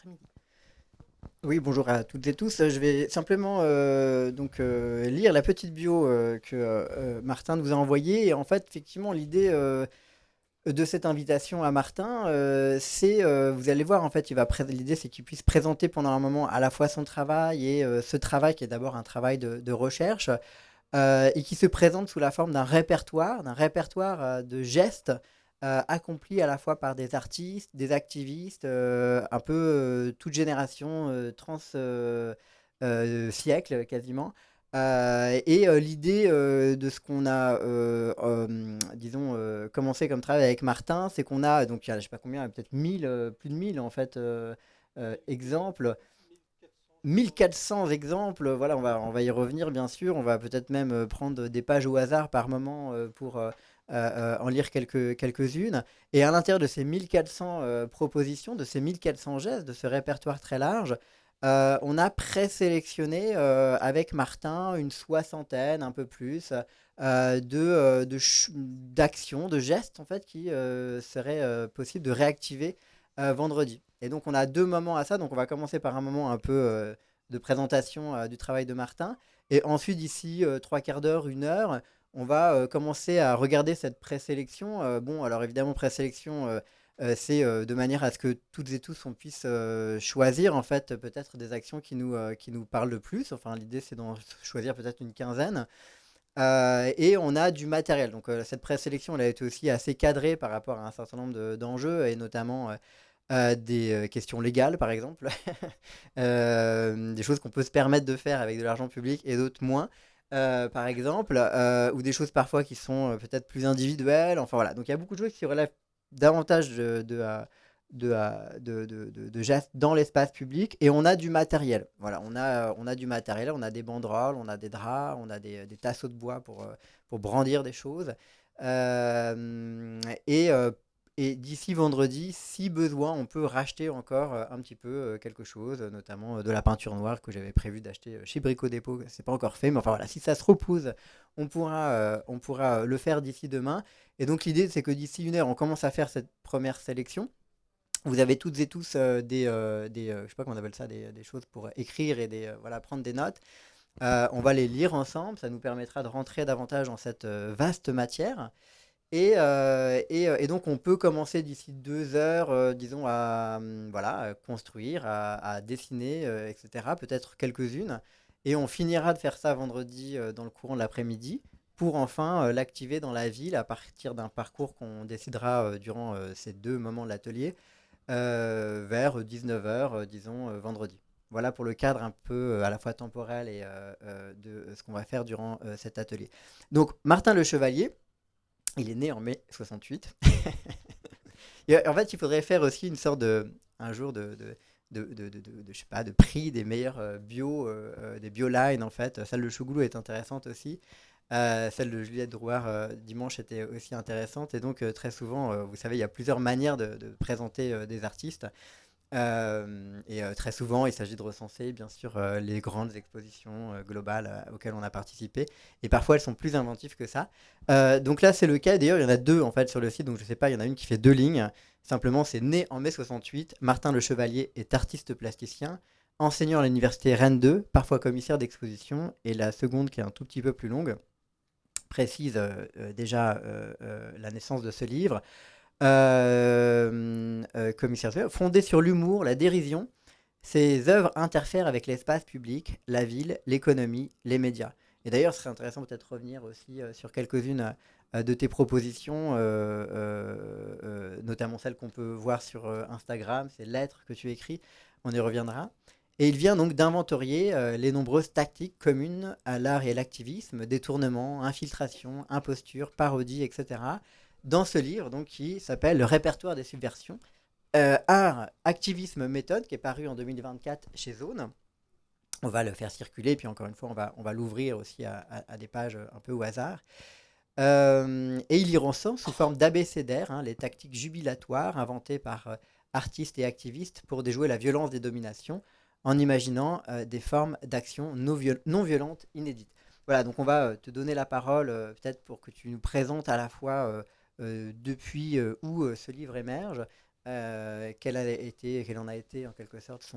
après-midi. Oui, bonjour à toutes et tous. Je vais simplement lire la petite bio que Martin nous a envoyée. Et en fait, effectivement, l'idée de cette invitation à Martin, c'est, vous allez voir, en fait, l'idée, c'est qu'il puisse présenter pendant un moment à la fois son travail et ce travail qui est d'abord un travail de recherche, et qui se présente sous la forme d'un répertoire de gestes accomplis à la fois par des artistes, des activistes, un peu toute génération, siècle quasiment. Et l'idée de ce qu'on a, disons, commencé comme travail avec Martin, c'est qu'on a, donc il y a, je sais pas combien, peut-être 1000, plus de 1000 en fait, exemples. 1400 exemples, voilà, on va y revenir bien sûr, on va peut-être même prendre des pages au hasard par moment pour en lire quelques-unes. Et à l'intérieur de ces 1400 propositions, de ces 1400 gestes, de ce répertoire très large, on a présélectionné avec Martin une soixantaine, un peu plus, d'actions, de gestes en fait qui seraient possibles de réactiver vendredi. Et donc on a deux moments à ça. Donc on va commencer par un moment un peu de présentation du travail de Martin. Et ensuite, d'ici trois quarts d'heure, une heure, on va commencer à regarder cette présélection. Bon, alors évidemment, présélection, c'est de manière à ce que toutes et tous on puisse choisir en fait peut-être des actions qui nous parlent le plus. Enfin, l'idée c'est d'en choisir peut-être une quinzaine. Et on a du matériel. Donc cette présélection, elle a été aussi assez cadrée par rapport à un certain nombre d'enjeux, et notamment des questions légales, par exemple, des choses qu'on peut se permettre de faire avec de l'argent public et d'autres moins, par exemple, ou des choses parfois qui sont peut-être plus individuelles. Enfin voilà, donc il y a beaucoup de choses qui relèvent davantage de gestes dans l'espace public, et on a du matériel. Voilà, on a du matériel, on a des banderoles, on a des draps, on a des tasseaux de bois pour brandir des choses. Euh, et, euh, et d'ici vendredi, si besoin, on peut racheter encore un petit peu quelque chose, notamment de la peinture noire que j'avais prévu d'acheter chez Brico Dépôt. C'est pas encore fait, mais enfin voilà, si ça se repousse, on pourra le faire d'ici demain. Et donc l'idée, c'est que d'ici une heure, on commence à faire cette première sélection. Vous avez toutes et tous je sais pas comment on appelle ça, des choses pour écrire et voilà, prendre des notes. On va les lire ensemble, ça nous permettra de rentrer davantage dans cette vaste matière. Et donc, on peut commencer d'ici 2 heures, disons, voilà, à construire, à dessiner, etc. Peut-être quelques-unes. Et on finira de faire ça vendredi dans le courant de l'après-midi pour enfin l'activer dans la ville à partir d'un parcours qu'on décidera durant ces deux moments de l'atelier vers 19 heures, disons, vendredi. Voilà pour le cadre un peu à la fois temporel et de ce qu'on va faire durant cet atelier. Donc, Martin Le Chevalier, il est né en mai 68. Et en fait, il faudrait faire aussi une sorte un jour je sais pas, de prix des meilleurs bio, des biolines en fait. Celle de Chougoulou est intéressante aussi. Celle de Juliette Drouard dimanche était aussi intéressante. Et donc très souvent, vous savez, il y a plusieurs manières de présenter des artistes. Et très souvent, il s'agit de recenser, bien sûr, les grandes expositions globales auxquelles on a participé. Et parfois, elles sont plus inventives que ça. Donc là, c'est le cas. D'ailleurs, il y en a deux en fait sur le site. Donc je sais pas, il y en a une qui fait deux lignes. Simplement, c'est né en mai 68. Martin Le Chevalier est artiste plasticien, enseignant à l'université Rennes 2, parfois commissaire d'exposition. Et la seconde, qui est un tout petit peu plus longue, précise déjà la naissance de ce livre. Commissaire fondé sur l'humour, la dérision, ses œuvres interfèrent avec l'espace public, la ville, l'économie, les médias. Et d'ailleurs, ce serait intéressant peut-être revenir aussi sur quelques-unes de tes propositions, notamment celles qu'on peut voir sur Instagram, ces lettres que tu écris, on y reviendra. Et il vient donc d'inventorier les nombreuses tactiques communes à l'art et à l'activisme, détournement, infiltration, imposture, parodie, etc. Dans ce livre donc, qui s'appelle Le répertoire des subversions, Art, activisme, méthode, qui est paru en 2024 chez Zone. On va le faire circuler, puis encore une fois, on va l'ouvrir aussi à des pages un peu au hasard. Et il y ressent sous forme d'abécédaire les tactiques jubilatoires inventées par artistes et activistes pour déjouer la violence des dominations en imaginant des formes d'action non violentes inédites. Voilà, donc on va te donner la parole peut-être pour que tu nous présentes à la fois depuis où ce livre émerge, quelle en a été en quelque sorte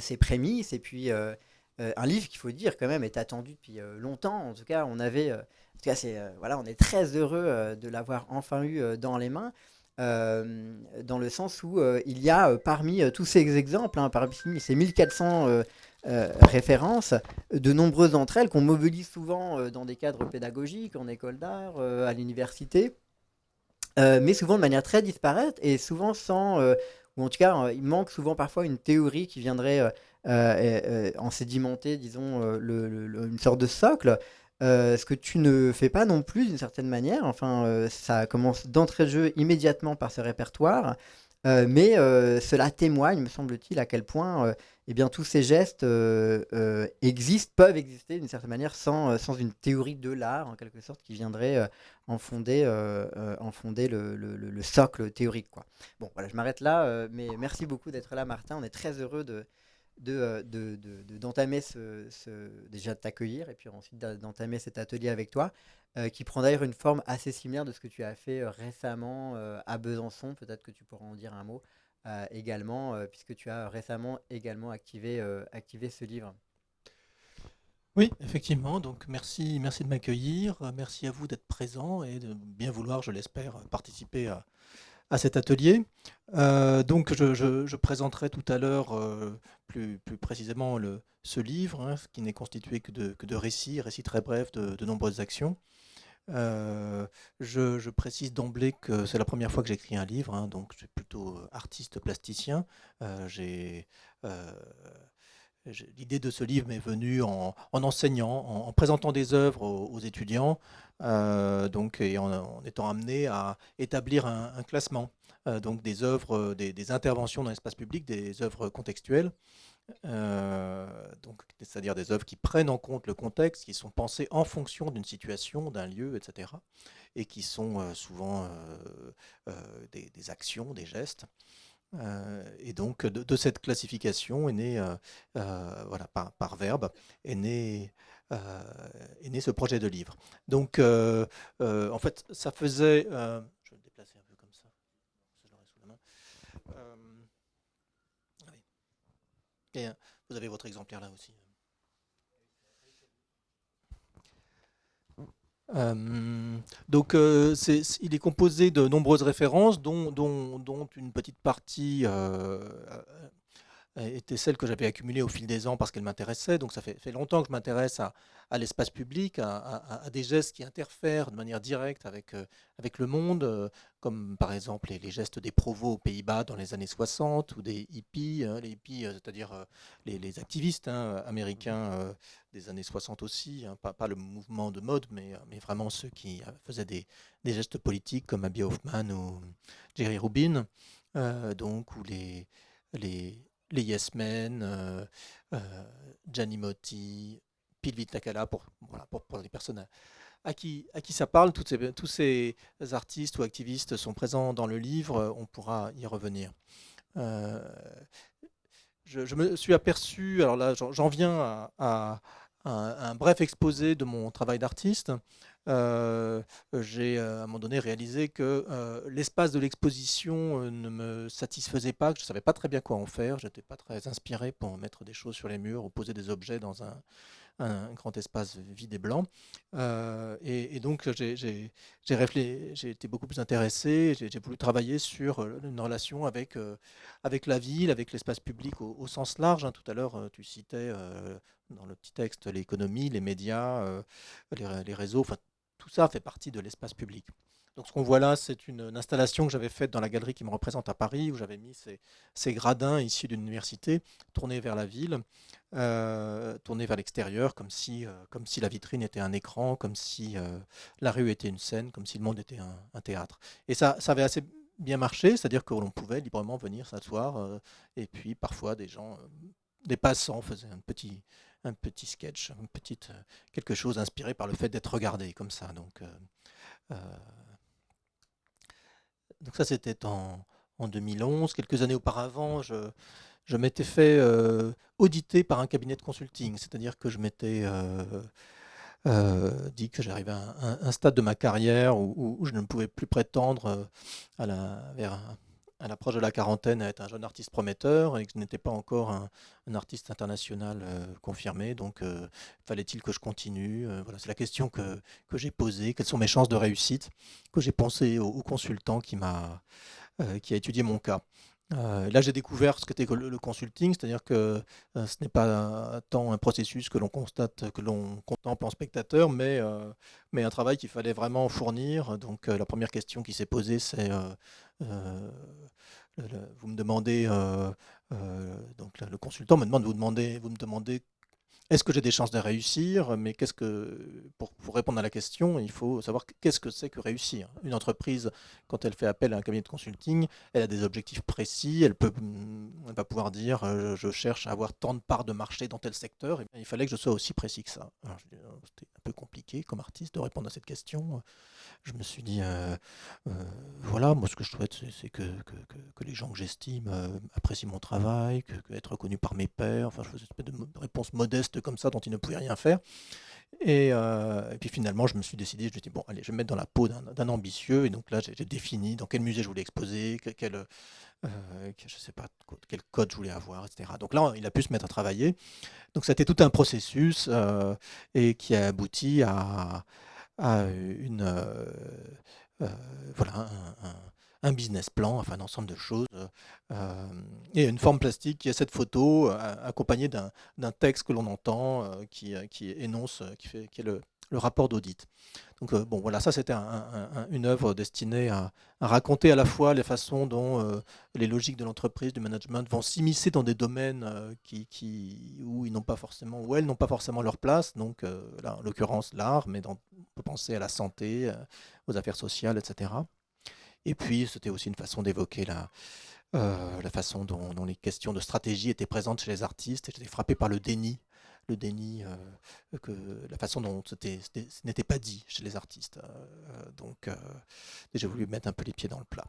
ses prémices. Et puis un livre qu'il faut dire quand même est attendu depuis longtemps. En tout cas, en tout cas, voilà, on est très heureux de l'avoir enfin eu dans les mains. Dans le sens où il y a parmi tous ces exemples, hein, parmi ces 1400 références, de nombreuses d'entre elles qu'on mobilise souvent dans des cadres pédagogiques, en école d'art, à l'université, mais souvent de manière très disparate et souvent sans, ou en tout cas, il manque souvent parfois une théorie qui viendrait en sédimenter, disons, une sorte de socle. Ce que tu ne fais pas non plus d'une certaine manière. Enfin, ça commence d'entrée de jeu immédiatement par ce répertoire, mais cela témoigne, me semble-t-il, à quel point eh bien, tous ces gestes peuvent exister d'une certaine manière sans une théorie de l'art, en quelque sorte, qui viendrait en fonder le socle théorique, quoi. Bon, voilà, je m'arrête là, mais merci beaucoup d'être là, Martin. On est très heureux d'entamer déjà de t'accueillir et puis ensuite d'entamer cet atelier avec toi, qui prend d'ailleurs une forme assez similaire de ce que tu as fait récemment à Besançon. Peut-être que tu pourras en dire un mot également, puisque tu as récemment également activé ce livre. Oui, effectivement. Donc, merci de m'accueillir. Merci à vous d'être présent et de bien vouloir, je l'espère, participer à cet atelier. Donc, je présenterai tout à l'heure plus précisément ce livre, hein, qui n'est constitué que de récits très brefs de nombreuses actions. Je précise d'emblée que c'est la première fois que j'écris un livre, hein, donc je suis plutôt artiste plasticien. J'ai L'idée de ce livre m'est venue en enseignant, en présentant des œuvres aux étudiants, donc, et en étant amené à établir un classement, donc des œuvres, des interventions dans l'espace public, des œuvres contextuelles, donc, c'est-à-dire des œuvres qui prennent en compte le contexte, qui sont pensées en fonction d'une situation, d'un lieu, etc., et qui sont souvent des actions, des gestes. Et donc de cette classification est né, voilà, par verbe, est né, euh, est né ce projet de livre. Donc en fait, ça faisait... je vais le déplacer un peu comme ça je l'aurai sous la main. Euh, allez. Et, vous avez votre exemplaire là aussi. Euh, donc, il est composé de nombreuses références, dont une petite partie était celle que j'avais accumulée au fil des ans parce qu'elle m'intéressait. Donc ça fait longtemps que je m'intéresse à l'espace public, à des gestes qui interfèrent de manière directe avec le monde, comme par exemple les gestes des provos aux Pays-Bas dans les années 60 ou des hippies, hein, les hippies, c'est-à-dire les activistes, hein, américains des années 60 aussi, hein, pas le mouvement de mode, mais vraiment ceux qui faisaient des gestes politiques comme Abby Hoffman ou Jerry Rubin, donc, ou les Yes Men, Gianni Motti, Pilvit Takala, voilà, pour les personnes à qui ça parle. Tous ces artistes ou activistes sont présents dans le livre, on pourra y revenir. Euh, je me suis aperçu, alors là j'en viens à un bref exposé de mon travail d'artiste. J'ai à un moment donné réalisé que l'espace de l'exposition ne me satisfaisait pas, que je ne savais pas très bien quoi en faire, je n'étais pas très inspiré pour mettre des choses sur les murs ou poser des objets dans un grand espace vide et blanc. Et donc, j'ai été beaucoup plus intéressé, j'ai voulu travailler sur une relation avec la ville, avec l'espace public au sens large, hein. Tout à l'heure, tu citais dans le petit texte l'économie, les médias, les réseaux, enfin, tout ça fait partie de l'espace public. Donc ce qu'on voit là, c'est une installation que j'avais faite dans la galerie qui me représente à Paris, où j'avais mis ces gradins issus d'une université, tournés vers la ville, tournés vers l'extérieur, comme si la vitrine était un écran, comme si la rue était une scène, comme si le monde était un théâtre. Et ça avait assez bien marché, c'est-à-dire que l'on pouvait librement venir s'asseoir, et puis parfois des passants faisaient un petit sketch, quelque chose inspiré par le fait d'être regardé comme ça. Euh, donc ça, c'était en 2011. Quelques années auparavant, je m'étais fait auditer par un cabinet de consulting, c'est-à-dire que je m'étais dit que j'arrivais à un stade de ma carrière où je ne pouvais plus prétendre vers à l'approche de la quarantaine, à être un jeune artiste prometteur et que je n'étais pas encore un artiste international confirmé. Donc, fallait-il que je continue? Voilà, c'est la question que j'ai posée. Quelles sont mes chances de réussite? Que j'ai pensé au consultant qui a étudié mon cas. Là, j'ai découvert ce qu'était que le consulting, c'est-à-dire que ce n'est pas tant un processus que l'on constate, que l'on contemple en spectateur, mais un travail qu'il fallait vraiment fournir. Donc, la première question qui s'est posée, c'est euh, vous me demandez, donc le consultant me demande, vous me demandez est-ce que j'ai des chances de réussir? Mais pour répondre à la question, il faut savoir qu'est-ce que c'est que réussir. Une entreprise, quand elle fait appel à un cabinet de consulting, elle a des objectifs précis. Elle va pouvoir dire je cherche à avoir tant de parts de marché dans tel secteur. Et bien, il fallait que je sois aussi précis que ça. Alors, c'était un peu compliqué comme artiste de répondre à cette question. Je me suis dit, voilà, moi ce que je souhaite, c'est que les gens que j'estime apprécient mon travail, être reconnu par mes pairs, enfin je faisais une espèce de réponse modeste comme ça dont ils ne pouvaient rien faire. Et puis finalement, je me suis décidé, je me suis dit, bon, allez, je vais me mettre dans la peau d'un ambitieux, et donc là j'ai défini dans quel musée je voulais exposer, je sais pas, quel code je voulais avoir, etc. Donc là, il a pu se mettre à travailler. Donc c'était tout un processus et qui a abouti à une, heu, voilà, un business plan, enfin un ensemble de choses, et une forme plastique qui est cette photo, accompagnée d'un texte que l'on entend, qui énonce, qui est le rapport d'audit. Donc, bon, voilà, ça c'était une œuvre destinée à raconter à la fois les façons dont les logiques de l'entreprise, du management vont s'immiscer dans des domaines où ils n'ont pas forcément, où elles n'ont pas forcément leur place. Donc, là, en l'occurrence, l'art, mais on peut penser à la santé, aux affaires sociales, etc. Et puis, c'était aussi une façon d'évoquer la façon dont les questions de stratégie étaient présentes chez les artistes. Et j'étais frappé par le déni, la façon dont ce n'était pas dit chez les artistes. Donc, j'ai voulu mettre un peu les pieds dans le plat.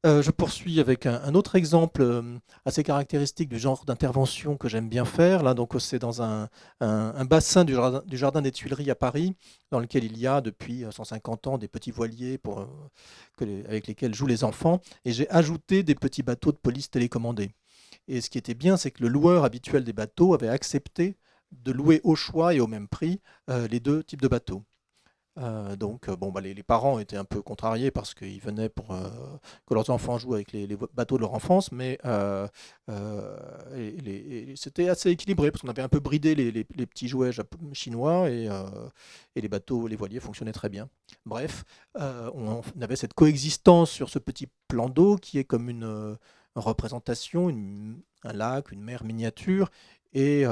Je poursuis avec un autre exemple assez caractéristique du genre d'intervention que j'aime bien faire. Là, donc, c'est dans un bassin du jardin des Tuileries à Paris, dans lequel il y a depuis 150 ans des petits voiliers avec lesquels jouent les enfants. Et j'ai ajouté des petits bateaux de police télécommandés. Et ce qui était bien, c'est que le loueur habituel des bateaux avait accepté de louer au choix et au même prix les deux types de bateaux. Donc, bon, bah, les parents étaient un peu contrariés parce qu'ils venaient pour que leurs enfants jouent avec les bateaux de leur enfance, mais c'était assez équilibré parce qu'on avait un peu bridé les petits jouets chinois et les bateaux, les voiliers fonctionnaient très bien. Bref, on avait cette coexistence sur ce petit plan d'eau qui est comme une représentation, un lac, une mer miniature. Et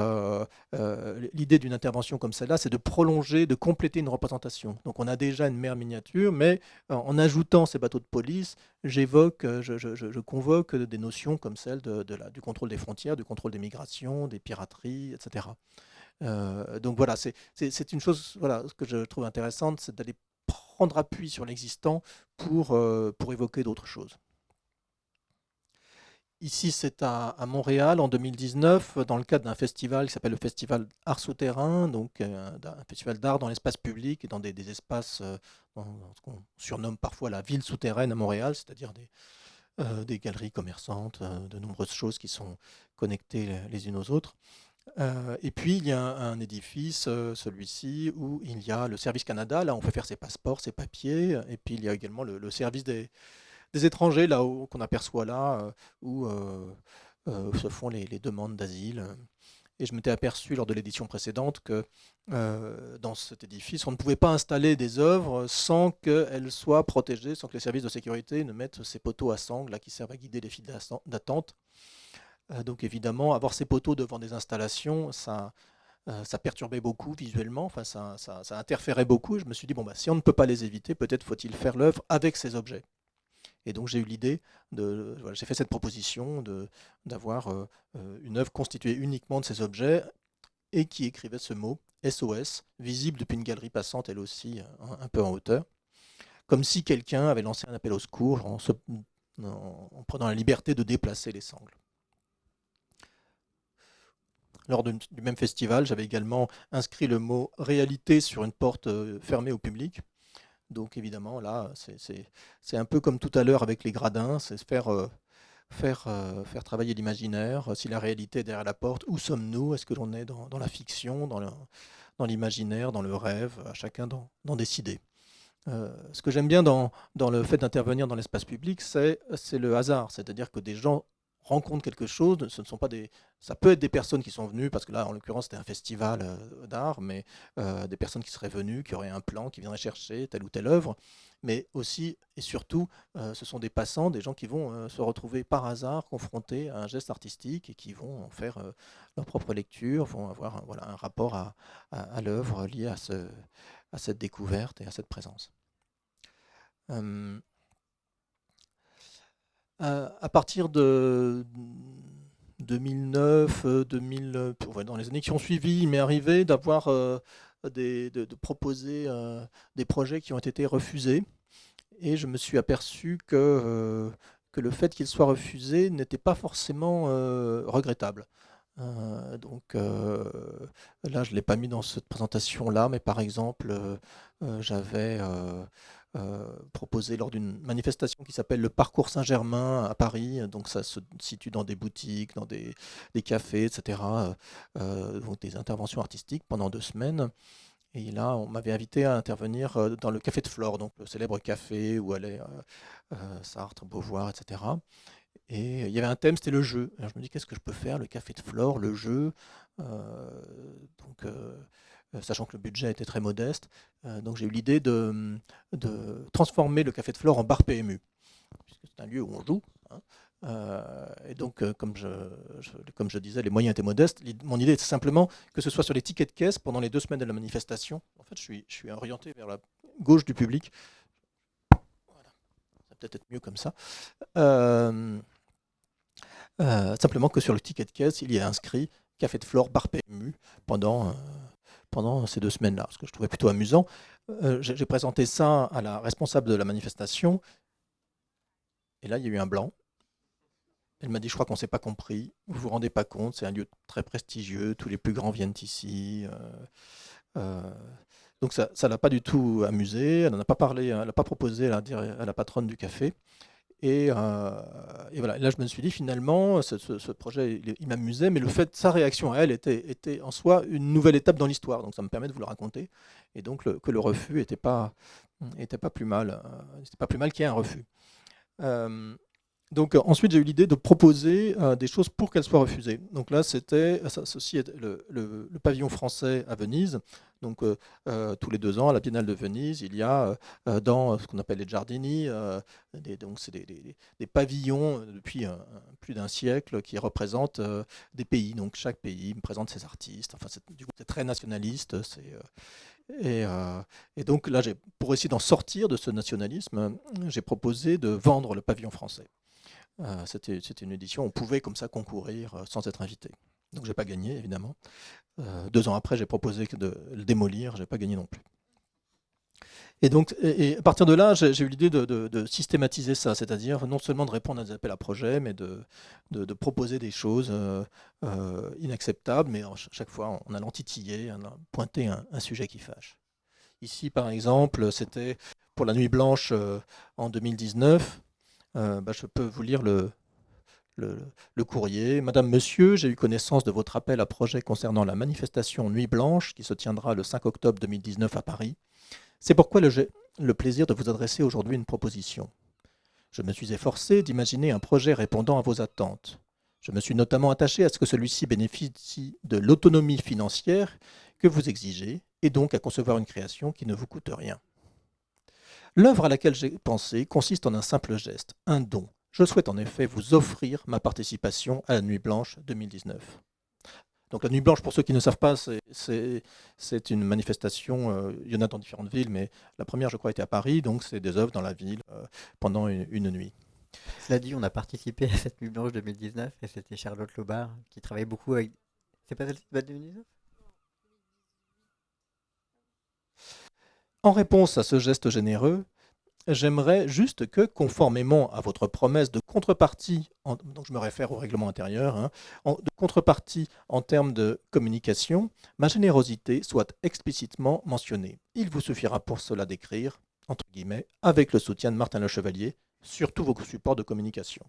l'idée d'une intervention comme celle-là, c'est de prolonger, de compléter une représentation. Donc on a déjà une mer miniature, mais en ajoutant ces bateaux de police, je convoque des notions comme celle du contrôle des frontières, du contrôle des migrations, des pirateries, etc. Donc voilà, c'est une chose voilà, ce que je trouve intéressante, c'est d'aller prendre appui sur l'existant pour évoquer d'autres choses. Ici, c'est à Montréal en 2019, dans le cadre d'un festival qui s'appelle le Festival Art Souterrain, donc un festival d'art dans l'espace public et dans des espaces, dans ce qu'on surnomme parfois la ville souterraine à Montréal, c'est-à-dire des galeries commerçantes, de nombreuses choses qui sont connectées les unes aux autres. Et puis, il y a un édifice, celui-ci, où il y a le Service Canada, là on peut faire ses passeports, ses papiers, et puis il y a également le service des étrangers là qu'on aperçoit là, où se font les demandes d'asile. Et je m'étais aperçu lors de l'édition précédente que dans cet édifice, on ne pouvait pas installer des œuvres sans qu'elles soient protégées, sans que les services de sécurité ne mettent ces poteaux à sangle là, qui servent à guider les files d'attente. Donc évidemment, avoir ces poteaux devant des installations, ça perturbait beaucoup visuellement, enfin, ça interférait beaucoup. Et je me suis dit, bon, bah, si on ne peut pas les éviter, peut-être faut-il faire l'œuvre avec ces objets. Et donc j'ai eu l'idée voilà, j'ai fait cette proposition d'avoir une œuvre constituée uniquement de ces objets et qui écrivait ce mot SOS, visible depuis une galerie passante elle aussi un peu en hauteur, comme si quelqu'un avait lancé un appel au secours en prenant la liberté de déplacer les sangles. Lors du même festival, j'avais également inscrit le mot réalité sur une porte fermée au public. Donc évidemment, là, c'est un peu comme tout à l'heure avec les gradins, c'est faire travailler l'imaginaire. Si la réalité est derrière la porte, où sommes-nous? Est-ce que l'on est dans la fiction, dans l'imaginaire, dans le rêve? À chacun d'en décider. Ce que j'aime bien dans le fait d'intervenir dans l'espace public, c'est le hasard. C'est-à-dire que des gens rencontrent quelque chose. Ce ne sont pas ça peut être des personnes qui sont venues, parce que là, en l'occurrence, c'était un festival d'art, mais des personnes qui seraient venues, qui auraient un plan, qui viendraient chercher telle ou telle œuvre. Mais aussi et surtout, ce sont des passants, des gens qui vont se retrouver par hasard confrontés à un geste artistique et qui vont en faire leur propre lecture, vont avoir voilà, un rapport à l'œuvre lié à cette découverte et à cette présence. À partir de 2009, 2000, dans les années qui ont suivi, il m'est arrivé de proposer des projets qui ont été refusés. Et je me suis aperçu que le fait qu'ils soient refusés n'était pas forcément regrettable. Donc là, je ne l'ai pas mis dans cette présentation-là, mais par exemple, j'avais proposé lors d'une manifestation qui s'appelle le Parcours Saint-Germain à Paris. Donc ça se situe dans des boutiques, dans des cafés, etc. Donc des interventions artistiques pendant 2 semaines. Et là, on m'avait invité à intervenir dans le Café de Flore, donc le célèbre café où allaient Sartre, Beauvoir, etc. Et il y avait un thème, c'était le jeu. Alors je me dis, qu'est-ce que je peux faire? Le Café de Flore, le jeu. Euh, donc, sachant que le budget était très modeste. Donc j'ai eu l'idée de transformer le Café de Flore en bar PMU, puisque c'est un lieu où on joue. Hein. Et donc, comme je disais, les moyens étaient modestes. Mon idée était simplement que ce soit sur les tickets de caisse pendant les 2 semaines de la manifestation. En fait, je suis orienté vers la gauche du public. Voilà. Ça va peut-être être mieux comme ça. Simplement que sur le ticket de caisse, il y a inscrit Café de Flore, bar PMU pendant ces 2 semaines-là, ce que je trouvais plutôt amusant. J'ai présenté ça à la responsable de la manifestation, et là, il y a eu un blanc. Elle m'a dit, je crois qu'on ne s'est pas compris, vous ne vous rendez pas compte, c'est un lieu très prestigieux, tous les plus grands viennent ici. Donc ça ne l'a pas du tout amusé, elle n'en a pas parlé, elle n'a pas proposé à la patronne du café. Et voilà. Et là, je me suis dit, finalement, ce projet, il m'amusait, mais le fait, sa réaction à elle était en soi une nouvelle étape dans l'histoire. Donc, ça me permet de vous le raconter. Et donc, que le refus n'était pas plus mal. C'était pas plus mal qu'il y ait un refus. Donc ensuite, j'ai eu l'idée de proposer des choses pour qu'elles soient refusées. Donc là, ceci est le pavillon français à Venise. Donc tous les 2 ans, à la Biennale de Venise, il y a dans ce qu'on appelle les giardini, donc c'est des pavillons depuis plus d'un siècle qui représentent des pays. Donc chaque pays présente ses artistes. Enfin, du coup, c'est très nationaliste. Et donc là, pour essayer d'en sortir de ce nationalisme, j'ai proposé de vendre le pavillon français. C'était une édition, on pouvait comme ça concourir sans être invité. Donc j'ai pas gagné, évidemment. 2 ans après, j'ai proposé de le démolir, j'ai pas gagné non plus. Et donc, à partir de là, j'ai eu l'idée de systématiser ça, c'est-à-dire non seulement de répondre à des appels à projets, mais de proposer des choses inacceptables, mais chaque fois en allant titiller, en allant pointer un sujet qui fâche. Ici, par exemple, c'était pour la Nuit Blanche en 2019. Je peux vous lire le courrier. Madame, Monsieur, j'ai eu connaissance de votre appel à projet concernant la manifestation Nuit Blanche qui se tiendra le 5 octobre 2019 à Paris. C'est pourquoi j'ai le plaisir de vous adresser aujourd'hui une proposition. Je me suis efforcé d'imaginer un projet répondant à vos attentes. Je me suis notamment attaché à ce que celui-ci bénéficie de l'autonomie financière que vous exigez et donc à concevoir une création qui ne vous coûte rien. L'œuvre à laquelle j'ai pensé consiste en un simple geste, un don. Je souhaite en effet vous offrir ma participation à la Nuit Blanche 2019. Donc la Nuit Blanche, pour ceux qui ne savent pas, c'est une manifestation, il y en a dans différentes villes, mais la première, je crois, était à Paris, donc c'est des œuvres dans la ville pendant une nuit. Cela dit, on a participé à cette Nuit Blanche 2019 et c'était Charlotte Lobard qui travaille beaucoup avec. C'est pas celle-ci de 2019? En réponse à ce geste généreux, j'aimerais juste que, conformément à votre promesse de contrepartie, donc je me réfère au règlement intérieur, de contrepartie en termes de communication, ma générosité soit explicitement mentionnée. Il vous suffira pour cela d'écrire, entre guillemets, avec le soutien de Martin Le Chevalier sur tous vos supports de communication.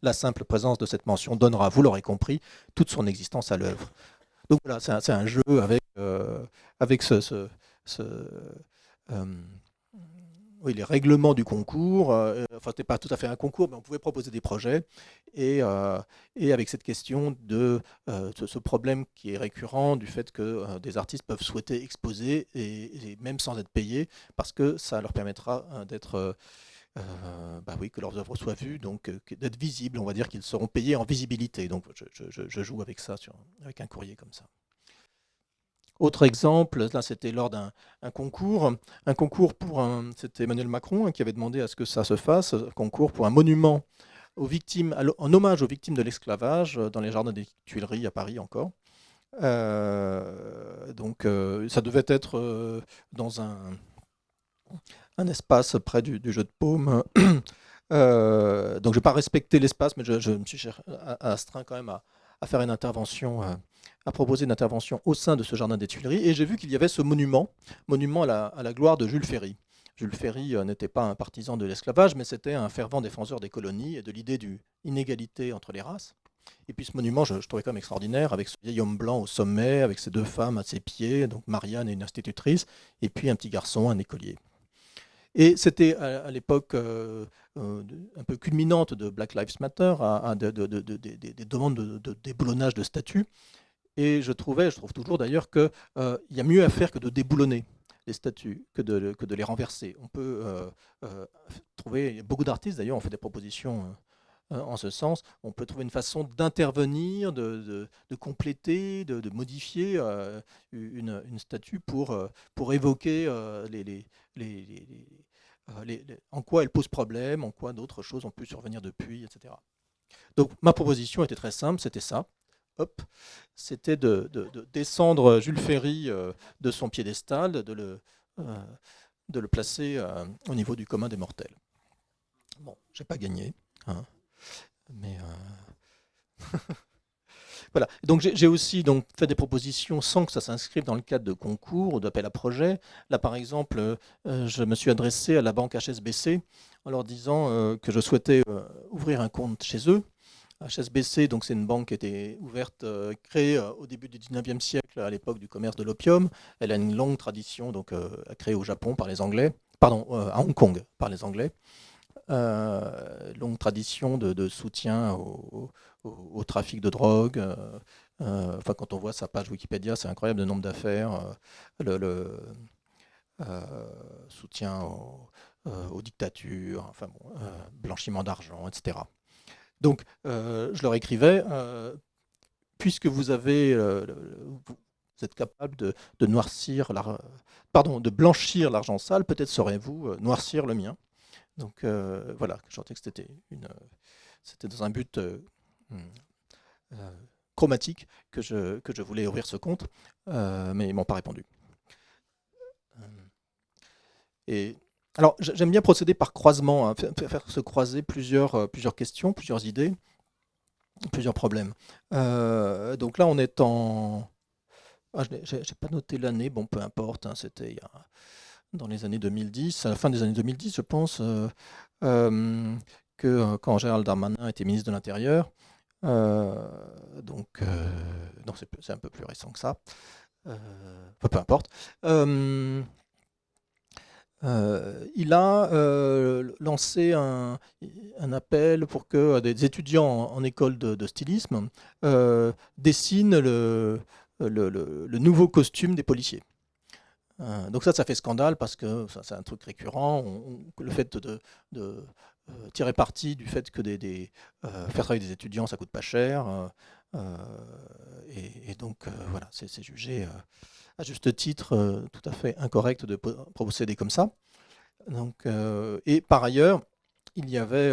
La simple présence de cette mention donnera, vous l'aurez compris, toute son existence à l'œuvre. Donc voilà, c'est un jeu avec ce, euh, oui, les règlements du concours. Enfin, ce n'était pas tout à fait un concours, mais on pouvait proposer des projets. Et avec cette question de ce problème qui est récurrent du fait que des artistes peuvent souhaiter exposer, et même sans être payés, parce que ça leur permettra d'être bah oui, que leurs œuvres soient vues, donc d'être visibles. On va dire qu'ils seront payés en visibilité. Donc je joue avec ça, avec un courrier comme ça. Autre exemple, là c'était lors d'un concours, c'était Emmanuel Macron qui avait demandé à ce que ça se fasse, un concours pour un monument aux victimes, en hommage aux victimes de l'esclavage dans les jardins des Tuileries à Paris encore. Donc ça devait être dans un espace près du jeu de paume. Donc je n'ai pas respecté l'espace, mais je me suis astreint quand même à faire une intervention, à proposer une intervention au sein de ce jardin des Tuileries. Et j'ai vu qu'il y avait ce monument à la gloire de Jules Ferry. Jules Ferry n'était pas un partisan de l'esclavage, mais c'était un fervent défenseur des colonies et de l'idée d'une inégalité entre les races. Et puis ce monument, je trouvais quand même extraordinaire, avec ce vieil homme blanc au sommet, avec ses deux femmes à ses pieds, donc Marianne et une institutrice, et puis un petit garçon, un écolier. Et c'était à l'époque un peu culminante de Black Lives Matter, des demandes de déboulonnage de statues. Et je trouve toujours d'ailleurs qu'il y a mieux à faire que de déboulonner les statues, que de les renverser. On peut trouver, beaucoup d'artistes d'ailleurs ont fait des propositions en ce sens. On peut trouver une façon d'intervenir, de compléter, de modifier une statue pour évoquer en quoi elle pose problème, en quoi d'autres choses ont pu survenir depuis, etc. Donc ma proposition était très simple, c'était ça. Hop, c'était de descendre Jules Ferry de son piédestal, de le placer au niveau du commun des mortels. Bon, j'ai pas gagné, hein, mais voilà. Donc j'ai aussi donc fait des propositions sans que ça s'inscrive dans le cadre de concours ou d'appel à projet. Là, par exemple, je me suis adressé à la banque HSBC en leur disant que je souhaitais ouvrir un compte chez eux. HSBC, donc c'est une banque qui a été ouverte, créée au début du 19e siècle, à l'époque du commerce de l'opium. Elle a une longue tradition, donc créée au Japon par les Anglais, pardon, à Hong Kong par les Anglais. Longue tradition de soutien au trafic de drogue. Enfin, quand on voit sa page Wikipédia, c'est incroyable le nombre d'affaires, le soutien aux dictatures, enfin bon, blanchiment d'argent, etc. Donc, je leur écrivais, puisque vous êtes capable de noircir, de blanchir l'argent sale, peut-être saurez-vous noircir le mien. Donc voilà, je sentais que c'était dans un but chromatique que je voulais ouvrir ce compte, mais ils ne m'ont pas répondu. Et alors, j'aime bien procéder par croisement, hein, faire se croiser plusieurs questions, plusieurs idées, plusieurs problèmes. Donc là, on est en... Ah, je n'ai pas noté l'année, bon, peu importe, hein, c'était dans les années 2010, à la fin des années 2010, je pense, que quand Gérald Darmanin était ministre de l'Intérieur, donc c'est un peu plus récent que ça, peu importe. Il a lancé un appel pour que des étudiants en école de stylisme dessinent le nouveau costume des policiers. Donc ça fait scandale parce que c'est un truc récurrent. Le fait de tirer parti du fait que faire travailler des étudiants, ça coûte pas cher. Et donc voilà, c'est jugé à juste titre tout à fait incorrect de procéder comme ça. Donc, et par ailleurs, il y avait,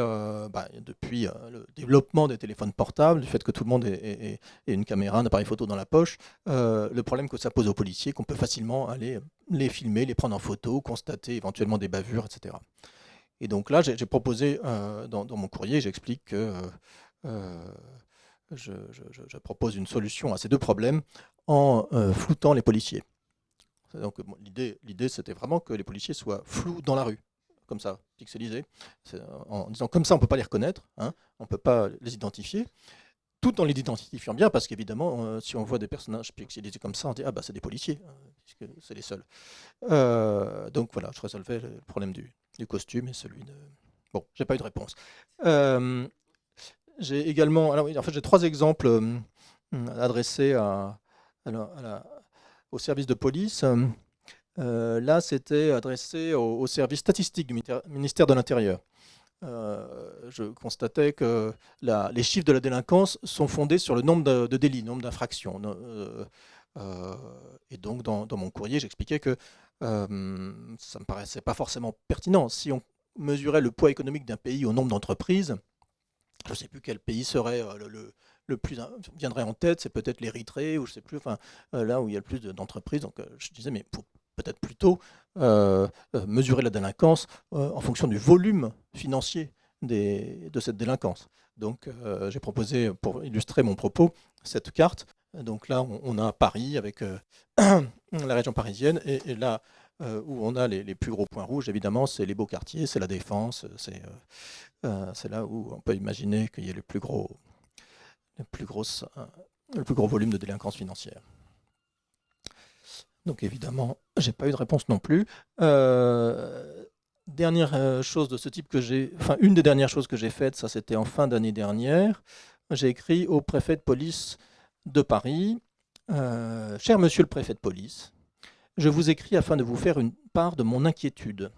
depuis le développement des téléphones portables, du fait que tout le monde ait une caméra, un appareil photo dans la poche, le problème que ça pose aux policiers, qu'on peut facilement aller les filmer, les prendre en photo, constater éventuellement des bavures, etc. Et donc là, j'ai proposé dans mon courrier, j'explique que je propose une solution à ces deux problèmes en floutant les policiers. Donc bon, l'idée, c'était vraiment que les policiers soient flous dans la rue, comme ça, pixelisés, en disant comme ça, on ne peut pas les reconnaître, hein, on ne peut pas les identifier, tout en les identifiant bien, parce qu'évidemment, si on voit des personnages pixelisés comme ça, on dit ah bah c'est des policiers, hein, puisque c'est les seuls. Donc voilà, je résolvais le problème du costume et celui de. Bon, j'ai pas eu de réponse. Euh, j'ai également, alors, oui, en fait, j'ai 3 exemples adressés au service de police. Là, c'était adressé au service statistique du ministère de l'Intérieur. Je constatais que les chiffres de la délinquance sont fondés sur le nombre de délits, nombre d'infractions. Et donc, dans mon courrier, j'expliquais que ça ne me paraissait pas forcément pertinent. Si on mesurait le poids économique d'un pays au nombre d'entreprises, je ne sais plus quel pays serait le plus viendrait en tête, c'est peut-être l'Érythrée ou je ne sais plus, enfin là où il y a le plus d'entreprises. Donc je disais, mais pour peut-être plutôt mesurer la délinquance en fonction du volume financier de cette délinquance. Donc j'ai proposé, pour illustrer mon propos, cette carte. Donc là, on a Paris avec la région parisienne, et là où on a les plus gros points rouges, évidemment, c'est les beaux quartiers, c'est la Défense, c'est là où on peut imaginer qu'il y ait le plus gros volume de délinquance financière. Donc évidemment, j'ai pas eu de réponse non plus. Dernière chose de ce type une des dernières choses que j'ai faites, ça c'était en fin d'année dernière. J'ai écrit au préfet de police de Paris. Cher monsieur le préfet de police, je vous écris afin de vous faire une part de mon inquiétude.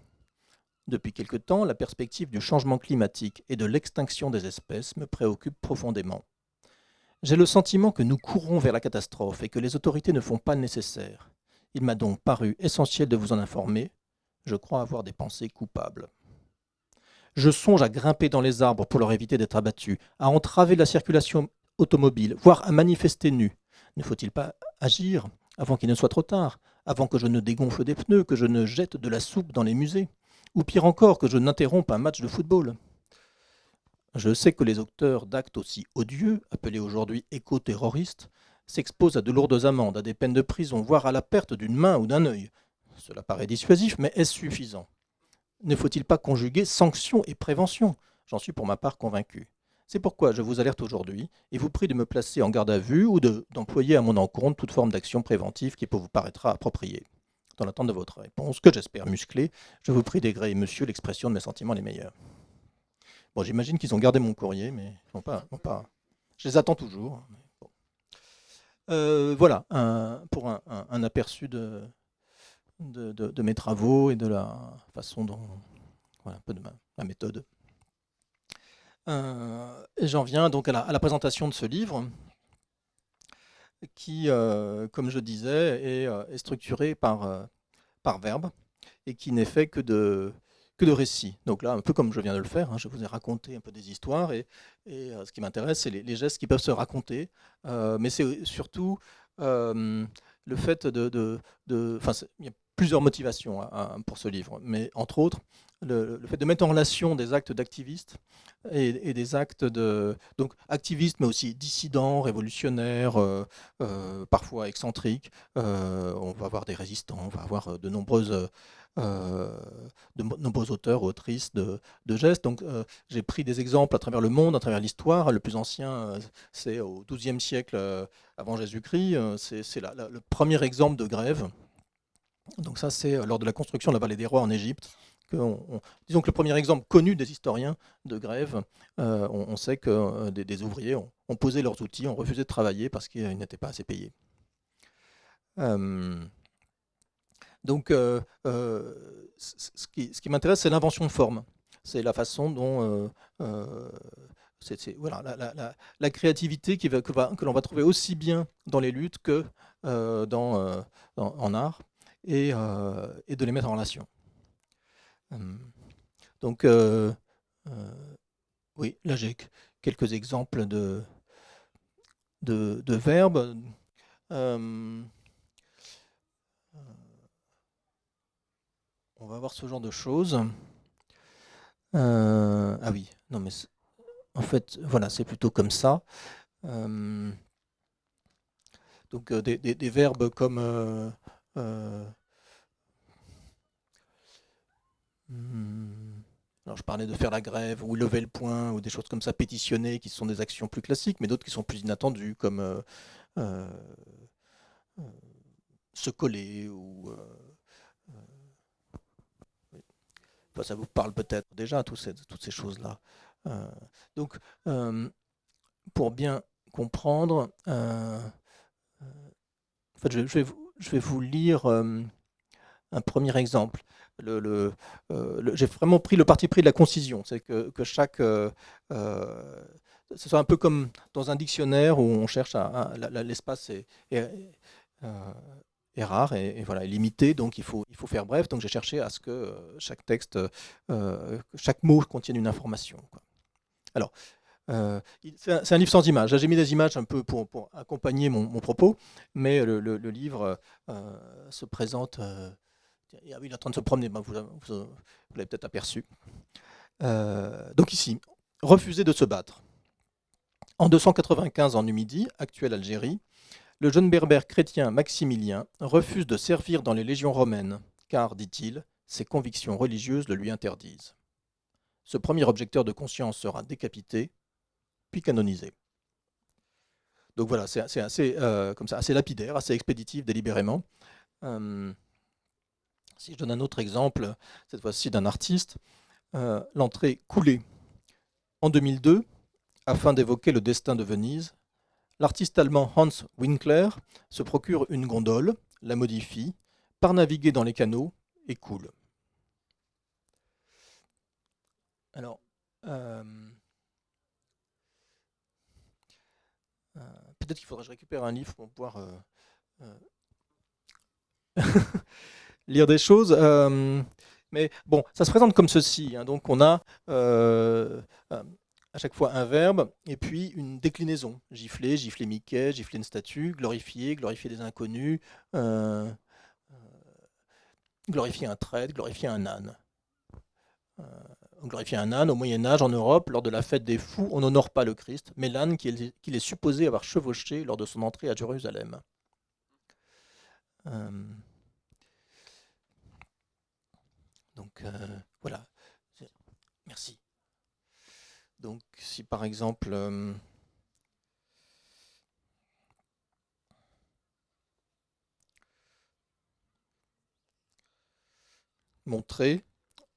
Depuis quelque temps, la perspective du changement climatique et de l'extinction des espèces me préoccupe profondément. J'ai le sentiment que nous courons vers la catastrophe et que les autorités ne font pas le nécessaire. Il m'a donc paru essentiel de vous en informer. Je crois avoir des pensées coupables. Je songe à grimper dans les arbres pour leur éviter d'être abattus, à entraver la circulation automobile, voire à manifester nu. Ne faut-il pas agir avant qu'il ne soit trop tard, avant que je ne dégonfle des pneus, que je ne jette de la soupe dans les musées, ou pire encore, que je n'interrompe un match de football? Je sais que les auteurs d'actes aussi odieux, appelés aujourd'hui éco-terroristes, s'exposent à de lourdes amendes, à des peines de prison, voire à la perte d'une main ou d'un œil. Cela paraît dissuasif, mais est-ce suffisant? Ne faut-il pas conjuguer sanction et prévention? J'en suis pour ma part convaincu. C'est pourquoi je vous alerte aujourd'hui et vous prie de me placer en garde à vue ou d'employer à mon encontre toute forme d'action préventive qui vous paraîtra appropriée. Dans l'attente de votre réponse, que j'espère musclée, je vous prie d'agréer, monsieur, l'expression de mes sentiments les meilleurs. Bon, j'imagine qu'ils ont gardé mon courrier, mais ils n'ont pas. Je les attends toujours. Bon. Voilà, pour un aperçu de mes travaux et de la façon dont. Voilà, un peu de ma méthode. Et j'en viens donc à la présentation de ce livre, qui, comme je disais, est structuré par verbe et qui n'est fait que de récits. Donc là, un peu comme je viens de le faire, hein, je vous ai raconté un peu des histoires et ce qui m'intéresse, c'est les gestes qui peuvent se raconter, mais c'est surtout le fait il y a plusieurs motivations pour ce livre, mais entre autres, le fait de mettre en relation des actes d'activistes et des actes donc activistes, mais aussi dissidents, révolutionnaires, parfois excentriques. On va avoir des résistants, on va avoir de nombreux auteurs, autrices de gestes. Donc j'ai pris des exemples à travers le monde, à travers l'histoire. Le plus ancien, c'est au XIIe siècle avant Jésus-Christ. C'est le premier exemple de grève. Donc ça, c'est lors de la construction de la vallée des rois en Égypte. Disons que le premier exemple connu des historiens de grève, on sait que des ouvriers ont posé leurs outils, ont refusé de travailler parce qu'ils n'étaient pas assez payés. Donc, ce qui m'intéresse, c'est l'invention de forme. C'est la façon dont voilà, la créativité que l'on va trouver aussi bien dans les luttes que en art, et de les mettre en relation. Donc, oui, là j'ai quelques exemples de verbes. On va voir ce genre de choses. Ah oui, non mais en fait, voilà, c'est plutôt comme ça. Donc des verbes comme Alors je parlais de faire la grève ou lever le poing ou des choses comme ça, pétitionner, qui sont des actions plus classiques, mais d'autres qui sont plus inattendues, comme euh, euh, se coller ou oui. Enfin, ça vous parle peut-être déjà toutes ces choses-là. Euh, donc, pour bien comprendre, en fait, je vais vous lire un premier exemple. J'ai vraiment pris le parti pris de la concision, c'est que chaque, ce soit un peu comme dans un dictionnaire où on cherche l'espace euh, est rare et voilà, est limité, donc il faut faire bref. Donc j'ai cherché à ce que chaque texte, chaque mot contienne une information, quoi. Alors, c'est un livre sans images. Là, j'ai mis des images un peu pour accompagner mon propos, mais le livre se présente. Ah oui, il est en train de se promener, ben, vous l'avez peut-être aperçu. Donc ici, refuser de se battre. En 295 en Numidie, actuelle Algérie, le jeune berbère chrétien Maximilien refuse de servir dans les légions romaines, car, dit-il, ses convictions religieuses le lui interdisent. Ce premier objecteur de conscience sera décapité, puis canonisé. Donc voilà, c'est assez, comme ça, assez lapidaire, assez expéditif délibérément. Si je donne un autre exemple, cette fois-ci d'un artiste, l'entrée coulée. En 2002, afin d'évoquer le destin de Venise, l'artiste allemand Hans Winkler se procure une gondole, la modifie, part naviguer dans les canaux et coule. Alors, euh, peut-être qu'il faudrait que je récupère un livre pour pouvoir lire des choses. Mais bon, ça se présente comme ceci, hein. Donc on a à chaque fois un verbe et puis une déclinaison. Gifler, gifler Mickey, gifler une statue, glorifier, glorifier des inconnus, euh, glorifier un traître, glorifier un âne. Euh, glorifier un âne, au Moyen-Âge, en Europe, lors de la fête des fous, on n'honore pas le Christ, mais l'âne qu'il est supposé avoir chevauché lors de son entrée à Jérusalem. Euh, donc voilà. Merci. Donc si par exemple montrer,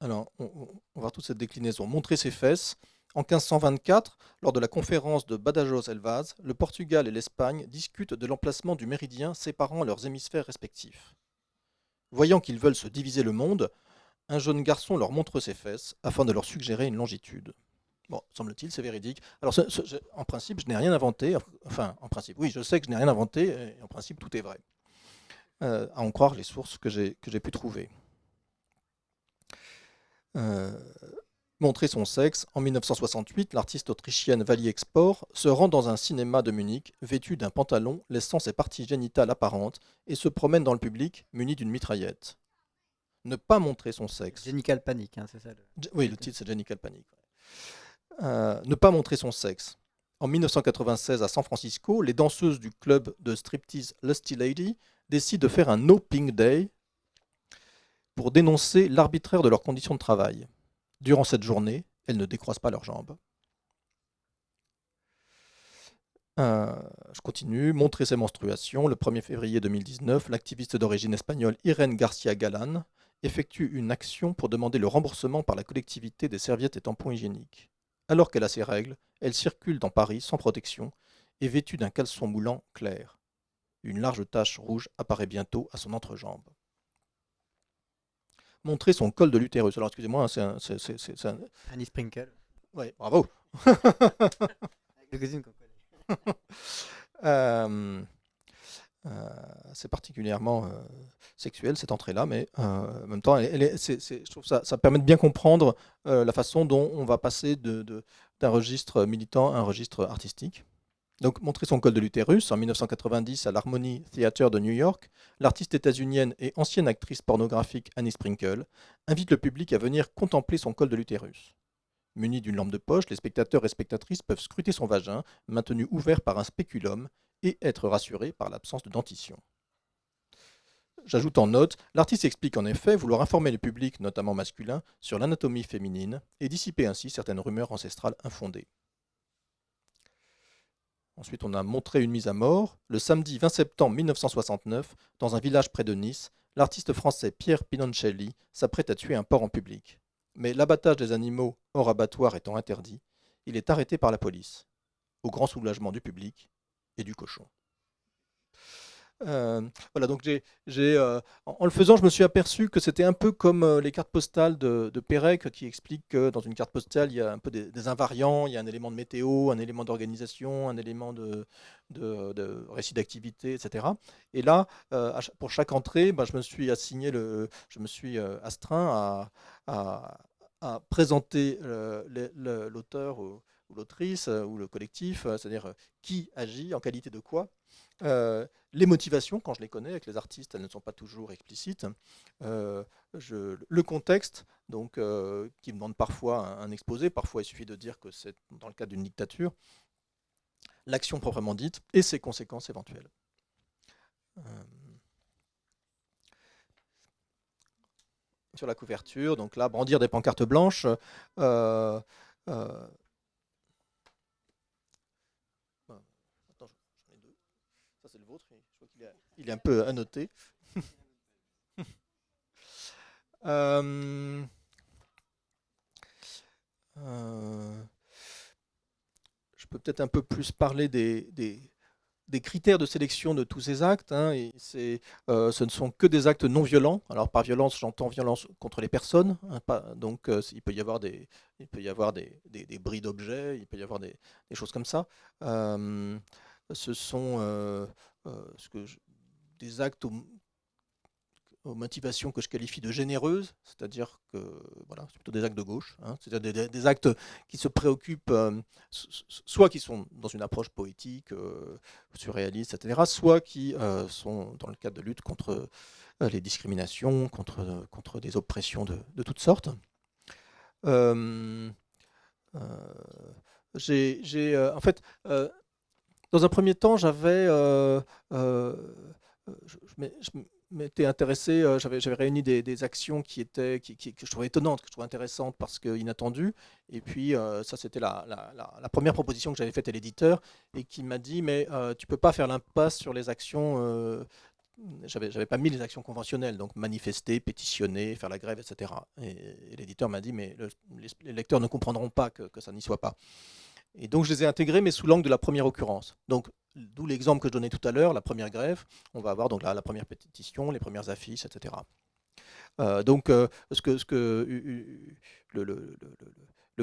alors on va voir toute cette déclinaison, montrer ses fesses. En 1524, lors de la conférence de Badajoz-Elvaz, le Portugal et l'Espagne discutent de l'emplacement du méridien séparant leurs hémisphères respectifs. Voyant qu'ils veulent se diviser le monde, un jeune garçon leur montre ses fesses afin de leur suggérer une longitude. Bon, semble-t-il, c'est véridique. Alors, en principe, je n'ai rien inventé. Enfin, en principe, oui, je sais que je n'ai rien inventé. Et en principe, tout est vrai. À en croire les sources que j'ai pu trouver. Montrer son sexe, en 1968, l'artiste autrichienne Vali Export se rend dans un cinéma de Munich, vêtue d'un pantalon laissant ses parties génitales apparentes, et se promène dans le public, muni d'une mitraillette. Ne pas montrer son sexe. Genical Panic, hein, c'est ça. Oui, le titre c'est Genical Panic. Ne pas montrer son sexe. En 1996, à San Francisco, les danseuses du club de striptease Lusty Lady décident de faire un No Pink Day pour dénoncer l'arbitraire de leurs conditions de travail. Durant cette journée, elles ne décroisent pas leurs jambes. Je continue. Montrer ses menstruations. Le 1er février 2019, l'activiste d'origine espagnole Irene Garcia Galán effectue une action pour demander le remboursement par la collectivité des serviettes et tampons hygiéniques. Alors qu'elle a ses règles, elle circule dans Paris sans protection et vêtue d'un caleçon moulant clair. Une large tache rouge apparaît bientôt à son entrejambe. Montrer son col de l'utérus. Alors excusez-moi, c'est un... Annie Sprinkle. Ouais, bravo. C'est particulièrement sexuel cette entrée-là, mais en même temps, je trouve ça permet de bien comprendre la façon dont on va passer d'un registre militant à un registre artistique. Donc, montrer son col de l'utérus, en 1990 à l'Harmony Theatre de New York, l'artiste états-unienne et ancienne actrice pornographique Annie Sprinkle invite le public à venir contempler son col de l'utérus. Muni d'une lampe de poche, les spectateurs et spectatrices peuvent scruter son vagin, maintenu ouvert par un spéculum, et être rassurés par l'absence de dentition. J'ajoute en note, l'artiste explique en effet vouloir informer le public, notamment masculin, sur l'anatomie féminine et dissiper ainsi certaines rumeurs ancestrales infondées. Ensuite, on a montré une mise à mort. Le samedi 20 septembre 1969, dans un village près de Nice, l'artiste français Pierre Pinoncelli s'apprête à tuer un porc en public. Mais l'abattage des animaux hors abattoir étant interdit, il est arrêté par la police, au grand soulagement du public et du cochon. Voilà, donc en le faisant, je me suis aperçu que c'était un peu comme les cartes postales de Pérec qui expliquent que dans une carte postale, il y a un peu des invariants, il y a un élément de météo, un élément d'organisation, un élément de récit d'activité, etc. Et là, pour chaque entrée, je me suis je me suis astreint à présenter l'auteur ou l'autrice ou le collectif, c'est-à-dire qui agit, en qualité de quoi. Les motivations, quand je les connais, avec les artistes, elles ne sont pas toujours explicites. Le contexte, donc, qui demande parfois un exposé, parfois il suffit de dire que c'est dans le cadre d'une dictature, l'action proprement dite et ses conséquences éventuelles. Sur la couverture, donc là, brandir des pancartes blanches. Ça, c'est le vôtre. Je crois qu'il est un peu annoté. Je peux peut-être un peu plus parler des critères de sélection de tous ces actes. Et ce ne sont que des actes non violents. Alors par violence, j'entends violence contre les personnes. Donc il peut y avoir des bris d'objets, il peut y avoir des choses comme ça. Ce sont des actes aux motivations que je qualifie de généreuses, c'est-à-dire que voilà, c'est plutôt des actes de gauche, c'est-à-dire des actes qui se préoccupent, soit qui sont dans une approche poétique, surréaliste, etc., soit qui sont dans le cadre de lutte contre les discriminations, contre des oppressions de toutes sortes. En fait, dans un premier temps, je m'étais intéressé, j'avais réuni des actions que je trouvais étonnantes, que je trouvais intéressantes parce qu'inattendues. Et puis, ça, c'était la première proposition que j'avais faite à l'éditeur et qui m'a dit, mais tu ne peux pas faire l'impasse sur les actions. J'avais pas mis les actions conventionnelles, donc manifester, pétitionner, faire la grève, etc. Et l'éditeur m'a dit, mais les lecteurs ne comprendront pas que ça n'y soit pas. Et donc, je les ai intégrés, mais sous l'angle de la première occurrence. Donc, d'où l'exemple que je donnais tout à l'heure, la première grève, on va avoir donc la première pétition, les premières affiches, etc. Donc, le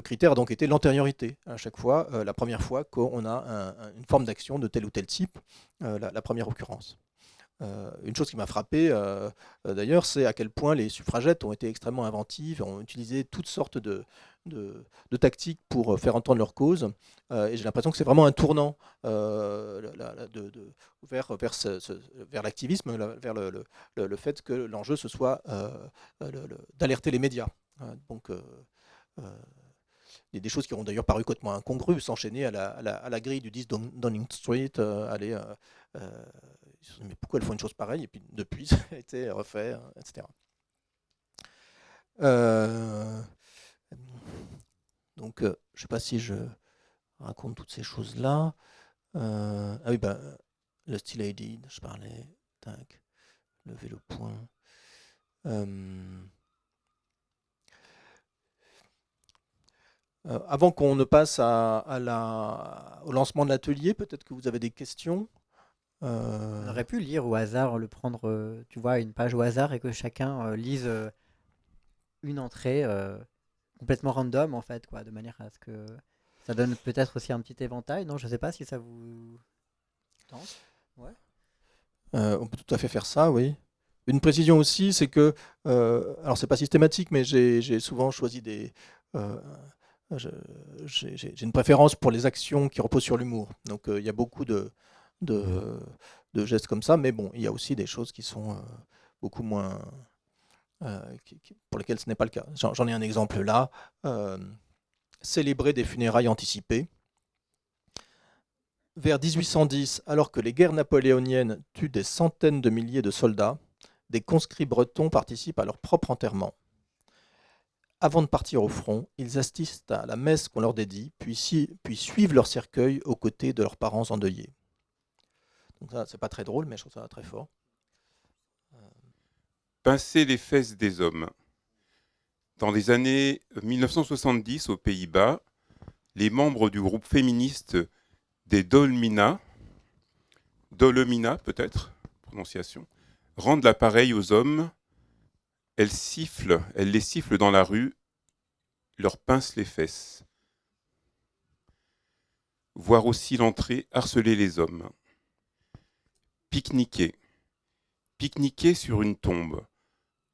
critère a donc été l'antériorité. À chaque fois, la première fois qu'on a une forme d'action de tel ou tel type, la première occurrence. Une chose qui m'a frappé d'ailleurs, c'est à quel point les suffragettes ont été extrêmement inventives, ont utilisé toutes sortes de tactiques pour faire entendre leur cause. Et j'ai l'impression que c'est vraiment un tournant vers l'activisme, vers le fait que l'enjeu ce soit d'alerter les médias. Donc, des choses qui ont d'ailleurs paru complètement incongrues, s'enchaîner à la grille du 10 Downing Street, mais pourquoi elles font une chose pareille? Et puis depuis, ça a été refait, etc. Donc, je ne sais pas si je raconte toutes ces choses-là. Ah oui, le Still ID, je parlais. Tac, lever le point. Avant qu'on ne passe au lancement de l'atelier, peut-être que vous avez des questions. On aurait pu lire au hasard, le prendre, tu vois, une page au hasard et que chacun lise une entrée complètement random en fait, quoi, de manière à ce que ça donne peut-être aussi un petit éventail. Non, je sais pas si ça vous tente. Ouais. On peut tout à fait faire ça, oui. Une précision aussi, c'est que, alors c'est pas systématique, mais j'ai souvent choisi j'ai une préférence pour les actions qui reposent sur l'humour. Donc il y a beaucoup de gestes comme ça, mais bon, il y a aussi des choses qui sont beaucoup moins, pour lesquelles ce n'est pas le cas. J'en ai un exemple là. Célébrer des funérailles anticipées. Vers 1810, alors que les guerres napoléoniennes tuent des centaines de milliers de soldats, des conscrits bretons participent à leur propre enterrement. Avant de partir au front, ils assistent à la messe qu'on leur dédie, puis suivent leur cercueil aux côtés de leurs parents endeuillés. Donc ça, c'est pas très drôle, mais je trouve ça très fort. Pincer les fesses des hommes. Dans les années 1970 aux Pays-Bas, les membres du groupe féministe des Dolmina peut-être, prononciation, rendent l'appareil aux hommes. Elles les sifflent dans la rue, leur pincent les fesses. Voir aussi l'entrée harceler les hommes. Pique-niquer. Pique-niquer sur une tombe.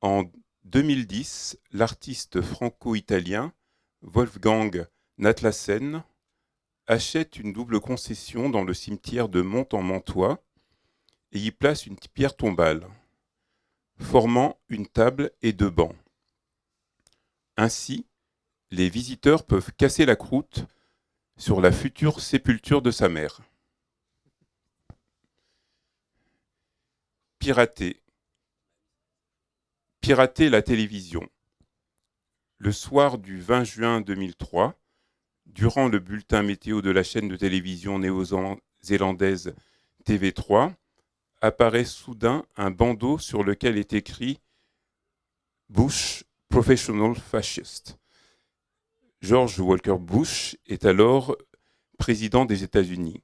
En 2010, l'artiste franco-italien Wolfgang Natlassen achète une double concession dans le cimetière de Mont-en-Mantois et y place une pierre tombale, formant une table et 2 bancs. Ainsi, les visiteurs peuvent casser la croûte sur la future sépulture de sa mère. Pirater. Pirater la télévision. Le soir du 20 juin 2003, durant le bulletin météo de la chaîne de télévision néo-zélandaise TV3, apparaît soudain un bandeau sur lequel est écrit « Bush, Professional Fascist ». George Walker Bush est alors président des États-Unis.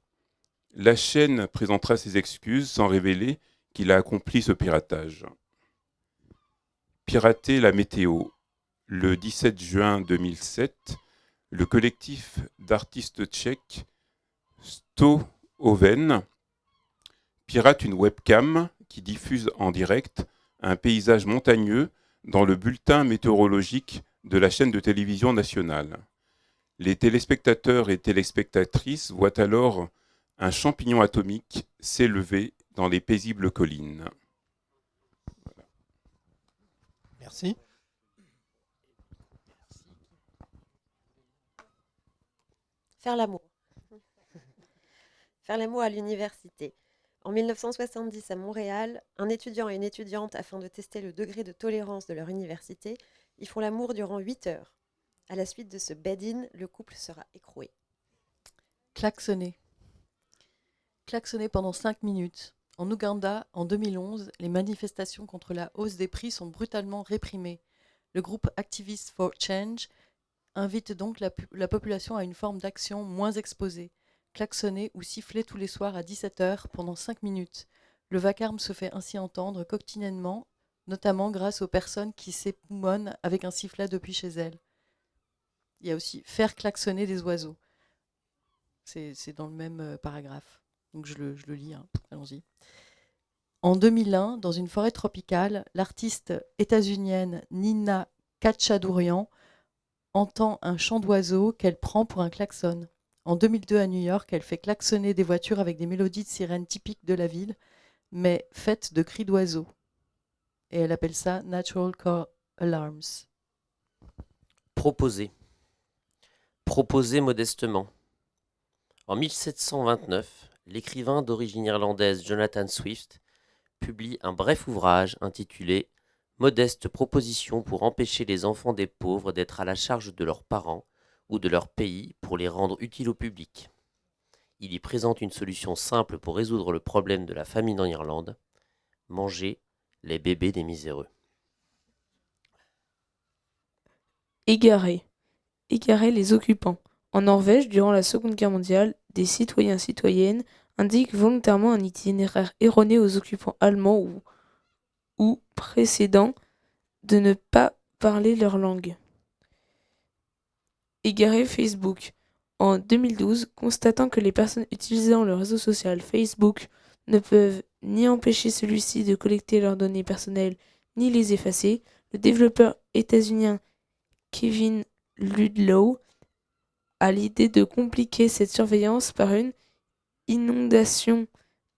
La chaîne présentera ses excuses sans révéler qu'il a accompli ce piratage. Pirater la météo. Le 17 juin 2007, le collectif d'artistes tchèques Stohoven pirate une webcam qui diffuse en direct un paysage montagneux dans le bulletin météorologique de la chaîne de télévision nationale. Les téléspectateurs et téléspectatrices voient alors un champignon atomique s'élever dans les paisibles collines. Merci. Faire l'amour. Faire l'amour à l'université. En 1970, à Montréal, un étudiant et une étudiante, afin de tester le degré de tolérance de leur université, y font l'amour durant 8 heures. À la suite de ce bed-in, le couple sera écroué. Klaxonner. Klaxonner pendant 5 minutes. En Ouganda, en 2011, les manifestations contre la hausse des prix sont brutalement réprimées. Le groupe Activists for Change invite donc la population à une forme d'action moins exposée. Klaxonner ou siffler tous les soirs à 17h pendant 5 minutes. Le vacarme se fait ainsi entendre quotidiennement, notamment grâce aux personnes qui s'époumonnent avec un sifflet depuis chez elles. Il y a aussi faire klaxonner des oiseaux. C'est dans le même paragraphe. Donc je le lis, hein. Allons-y. En 2001, dans une forêt tropicale, l'artiste états-unienne Nina Katchadourian entend un chant d'oiseau qu'elle prend pour un klaxon. En 2002, à New York, elle fait klaxonner des voitures avec des mélodies de sirènes typiques de la ville, mais faites de cris d'oiseaux. Et elle appelle ça Natural Call Alarms. Proposer. Proposer modestement. En 1729, l'écrivain d'origine irlandaise Jonathan Swift publie un bref ouvrage intitulé « Modeste proposition pour empêcher les enfants des pauvres d'être à la charge de leurs parents ou de leur pays pour les rendre utiles au public ». Il y présente une solution simple pour résoudre le problème de la famine en Irlande : manger les bébés des miséreux. Égarer. Égarer les occupants. En Norvège, durant la Seconde Guerre mondiale, des citoyens-citoyennes indiquent volontairement un itinéraire erroné aux occupants allemands ou précédents de ne pas parler leur langue. Égarer Facebook. En 2012, constatant que les personnes utilisant le réseau social Facebook ne peuvent ni empêcher celui-ci de collecter leurs données personnelles ni les effacer, le développeur états-unien Kevin Ludlow a l'idée de compliquer cette surveillance par une inondation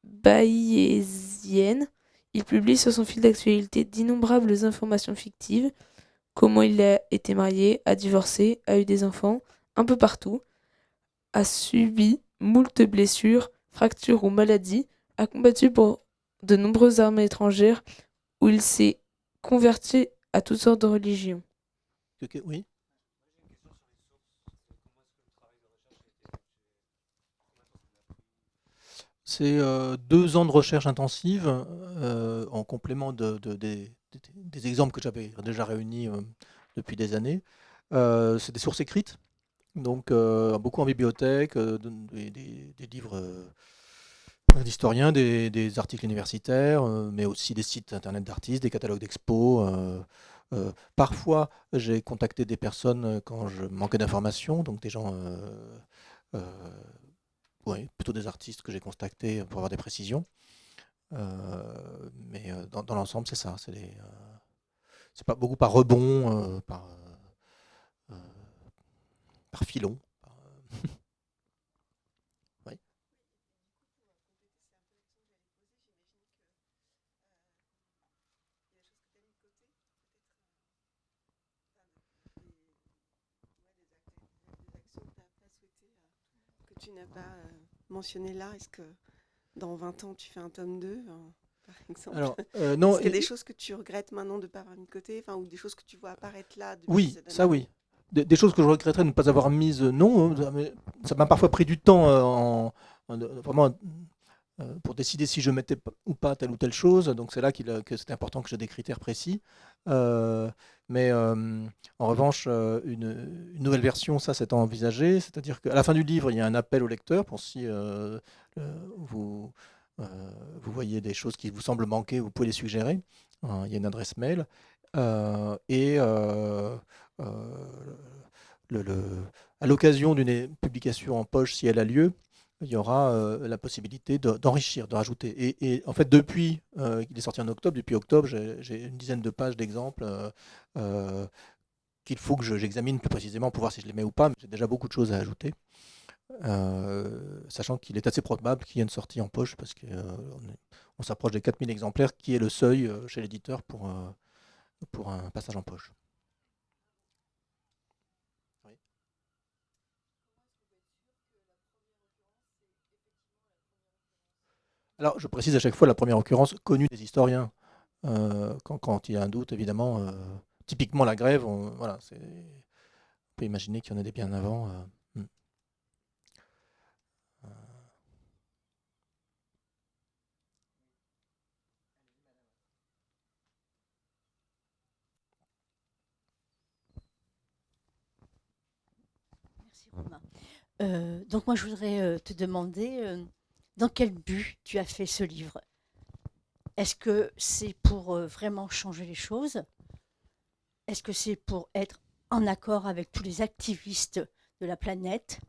bayésienne. Il publie sur son fil d'actualité d'innombrables informations fictives, comment il a été marié, a divorcé, a eu des enfants, un peu partout, a subi moult blessures, fractures ou maladies, a combattu pour de nombreuses armées étrangères où il s'est converti à toutes sortes de religions. Oui. C'est 2 ans de recherche intensive en complément des exemples que j'avais déjà réunis depuis des années. C'est des sources écrites, donc beaucoup en bibliothèque, des livres d'historiens, des articles universitaires, mais aussi des sites internet d'artistes, des catalogues d'expos. Parfois, j'ai contacté des personnes quand je manquais d'informations, donc des gens, ouais, plutôt des artistes que j'ai contactés pour avoir des précisions. Mais dans l'ensemble, c'est ça. C'est pas beaucoup par rebond, euh, par filon. Ouais. Que tu n'as pas mentionné là. Est-ce que dans 20 ans, tu fais un tome 2, par exemple? Alors, non, Est-ce qu'il y a des choses que tu regrettes maintenant de ne pas avoir mis de côté, ou des choses que tu vois apparaître là depuis oui, cette ça année? oui. Des choses que je regretterais de ne pas avoir mises, non. Mais ça m'a parfois pris du temps vraiment pour décider si je mettais ou pas telle ou telle chose. Donc c'est là que c'était important que j'ai des critères précis. Mais en revanche, une nouvelle version, ça c'est envisagé. C'est-à-dire qu'à la fin du livre, il y a un appel au lecteur pour si vous, vous voyez des choses qui vous semblent manquer, vous pouvez les suggérer. Il y a une adresse mail. Et à l'occasion d'une publication en poche, si elle a lieu, il y aura la possibilité d'enrichir, de rajouter. Et en fait, depuis qu'il est sorti en octobre, depuis octobre, j'ai une dizaine de pages d'exemples qu'il faut que j'examine plus précisément pour voir si je les mets ou pas. Mais j'ai déjà beaucoup de choses à ajouter, sachant qu'il est assez probable qu'il y ait une sortie en poche parce qu'on s'approche des 4000 exemplaires, qui est le seuil chez l'éditeur pour un passage en poche. Oui. Alors, je précise à chaque fois la première occurrence connue des historiens. Quand il y a un doute, évidemment, typiquement la grève, voilà, on peut imaginer qu'il y en a des bien avant. Hmm. Merci Romain. Donc moi je voudrais te demander dans quel but tu as fait ce livre. Est-ce que c'est pour vraiment changer les choses? Est-ce que c'est pour être en accord avec tous les activistes de la planète?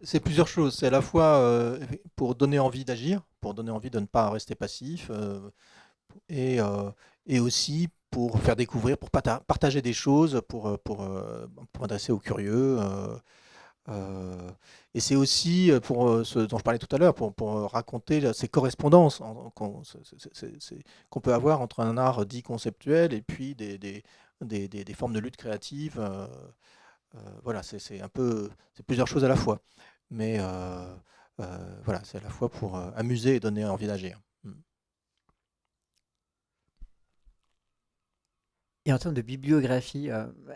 C'est plusieurs choses. C'est à la fois pour donner envie d'agir, pour donner envie de ne pas rester passif, et, et aussi pour faire découvrir, pour partager des choses, pour m'adresser aux curieux. Et c'est aussi pour ce dont je parlais tout à l'heure, pour raconter ces correspondances qu'on peut avoir entre un art dit conceptuel et puis des formes de lutte créative. Voilà, c'est plusieurs choses à la fois. Mais voilà, c'est à la fois pour amuser et donner envie d'agir. Et en termes de bibliographie,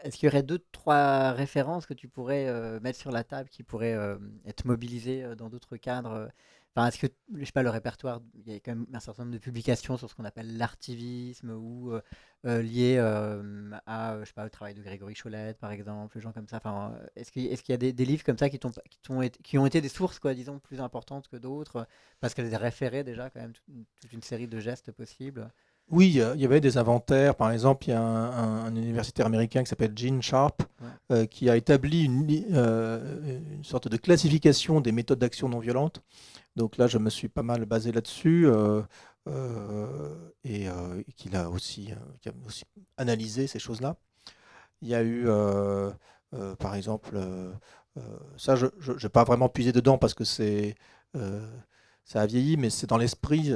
est-ce qu'il y aurait 2, 3 références que tu pourrais mettre sur la table qui pourraient être mobilisées dans d'autres cadres? Enfin, est-ce que, je sais pas, le répertoire, il y a quand même un certain nombre de publications sur ce qu'on appelle l'artivisme ou liées à, je sais pas, le travail de Grégory Cholette, par exemple, des gens comme ça. Enfin, est-ce qu'il y a des livres comme ça qui ont été des sources, quoi, disons, plus importantes que d'autres, parce qu'elles référaient déjà quand même toute une série de gestes possibles? Oui, il y avait des inventaires. Par exemple, il y a un universitaire américain qui s'appelle Gene Sharp, qui a établi une sorte de classification des méthodes d'action non violente. Donc là, je me suis pas mal basé là-dessus, et qui a aussi analysé ces choses-là. Il y a eu, par exemple, ça, je n'ai pas vraiment puisé dedans parce que ça a vieilli, mais c'est dans l'esprit.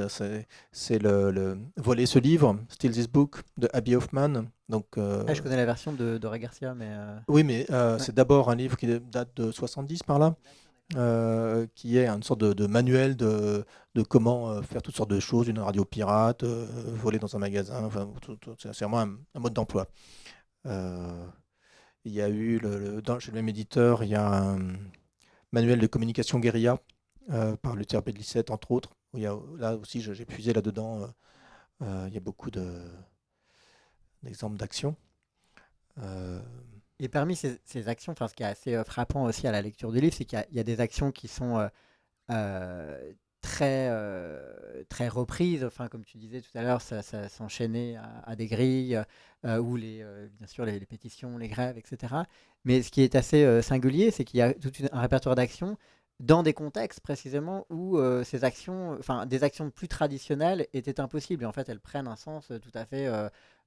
C'est le Voler ce livre, Steal This Book, de Abby Hoffman. Donc, Je connais la version de Dora Garcia, mais oui, mais c'est d'abord un livre qui date de 70 par là. qui est une sorte de manuel de comment faire toutes sortes de choses, une radio pirate, voler dans un magasin, enfin, c'est vraiment un mode d'emploi. Euh, il y a eu, chez le même éditeur, il y a un manuel de communication guérilla par Luther Bedlissette, entre autres. Où là aussi, j'ai puisé là-dedans. Il y a beaucoup d'exemples d'actions. Et parmi ces actions, enfin, ce qui est assez frappant aussi à la lecture du livre, c'est qu'il y a des actions qui sont très reprises. Enfin, comme tu disais tout à l'heure, ça s'enchaînait à des grilles, ou bien sûr les pétitions, les grèves, etc. Mais ce qui est assez singulier, c'est qu'il y a tout un répertoire d'actions dans des contextes précisément où ces actions, enfin des actions plus traditionnelles étaient impossibles. Et en fait, elles prennent un sens tout à fait,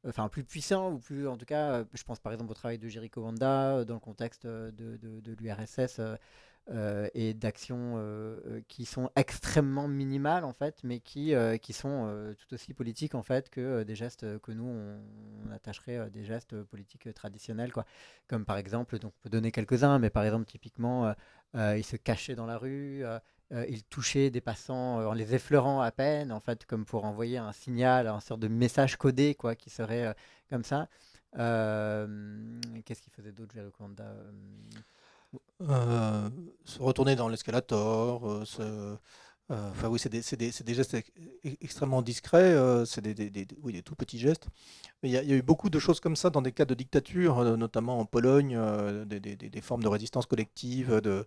enfin plus puissant, ou plus, en tout cas, je pense par exemple au travail de Jericho Wanda dans le contexte de l'URSS, et d'actions qui sont extrêmement minimales en fait, mais qui sont tout aussi politiques en fait que des gestes que nous on attacherait des gestes politiques traditionnels, quoi. Comme par exemple, donc on peut donner quelques-uns, mais par exemple typiquement il se cachait dans la rue, il touchait des passants en les effleurant à peine, en fait, comme pour envoyer un signal, un sorte de message codé, quoi, qui serait comme ça. Qu'est-ce qu'il faisait d'autre, Jericho Honda Se retourner dans l'escalator, enfin oui, c'est des gestes extrêmement discrets, c'est oui, des tout petits gestes. Mais il y a eu beaucoup de choses comme ça dans des cas de dictature, notamment en Pologne, des formes de résistance collective, de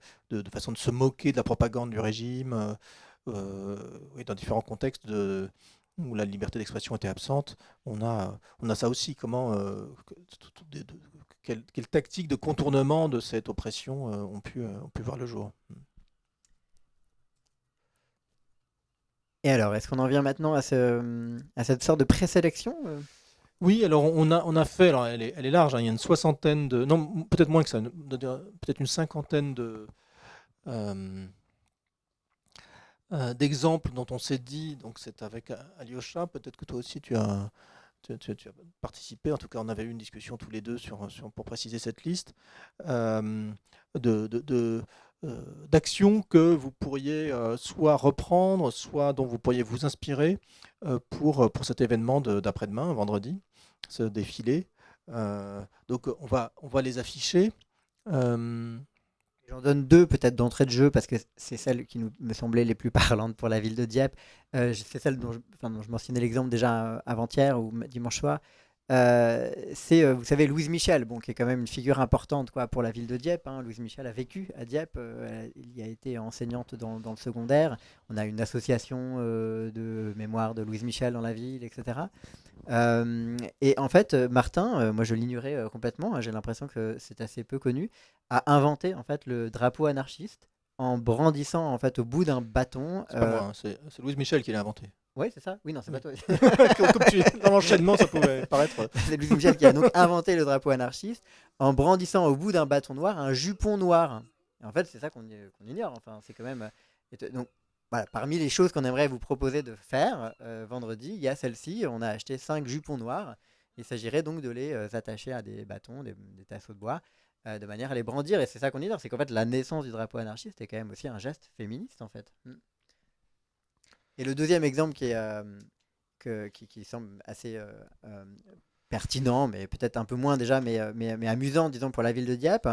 façon de se moquer de la propagande du régime, oui, dans différents contextes où la liberté d'expression était absente. On a ça aussi. Quelles tactiques de contournement de cette oppression ont pu voir le jour. Et alors, est-ce qu'on en vient maintenant à cette sorte de présélection Oui, alors on a fait, alors elle est large, hein, il y a une soixantaine non, peut-être moins que ça, peut-être une cinquantaine d'exemples dont on s'est dit, donc c'est avec Alyosha, peut-être que toi aussi tu as participé, en tout cas on avait eu une discussion tous les deux pour préciser cette liste, d'actions que vous pourriez soit reprendre, soit dont vous pourriez vous inspirer pour cet événement d'après-demain, vendredi, ce défilé. Donc on va les afficher. J'en donne deux peut-être d'entrée de jeu parce que c'est celles qui me semblaient les plus parlantes pour la ville de Dieppe. C'est celle dont je mentionnais l'exemple déjà avant-hier ou dimanche soir. C'est, vous savez, Louise Michel, bon, qui est quand même une figure importante, quoi, pour la ville de Dieppe, hein. Louise Michel a vécu à Dieppe, il y a été enseignante dans le secondaire. On a une association de mémoire de Louise Michel dans la ville, etc. Et en fait, Martin, moi je l'ignorais complètement, hein, j'ai l'impression que c'est assez peu connu, a inventé en fait le drapeau anarchiste en brandissant en fait au bout d'un bâton. C'est pas moi, hein, c'est Louise Michel qui l'a inventé. Oui, c'est ça. Oui, non, c'est pas toi. Dans l'enchaînement, ça pouvait paraître. C'est Louise Michel qui a donc inventé le drapeau anarchiste en brandissant au bout d'un bâton noir un jupon noir. Et en fait, c'est ça qu'on ignore. Enfin, c'est quand même. Donc, voilà, parmi les choses qu'on aimerait vous proposer de faire vendredi, il y a celle-ci. On a acheté 5 jupons noirs. Il s'agirait donc de les attacher à des bâtons, des tasseaux de bois, de manière à les brandir. Et c'est ça qu'on ignore, c'est qu'en fait, la naissance du drapeau anarchiste est quand même aussi un geste féministe, en fait. Et le deuxième exemple qui semble assez pertinent, mais peut-être un peu moins déjà, mais amusant, disons, pour la ville de Dieppe,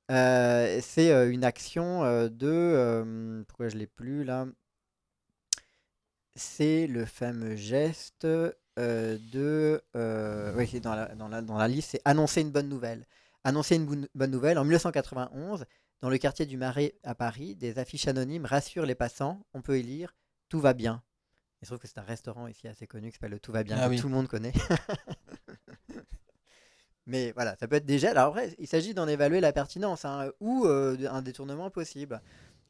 c'est une action pourquoi je ne l'ai plus là? C'est le fameux geste oui, c'est dans la liste, c'est annoncer une bonne nouvelle. Annoncer une bonne nouvelle, en 1991, dans le quartier du Marais à Paris, des affiches anonymes rassurent les passants, on peut y lire « Tout va bien ». Il se trouve que c'est un restaurant ici assez connu qui s'appelle le Tout va bien, que oui. tout le monde connaît. Mais voilà, ça peut être déjà. Alors après, il s'agit d'en évaluer la pertinence, hein, ou un détournement possible.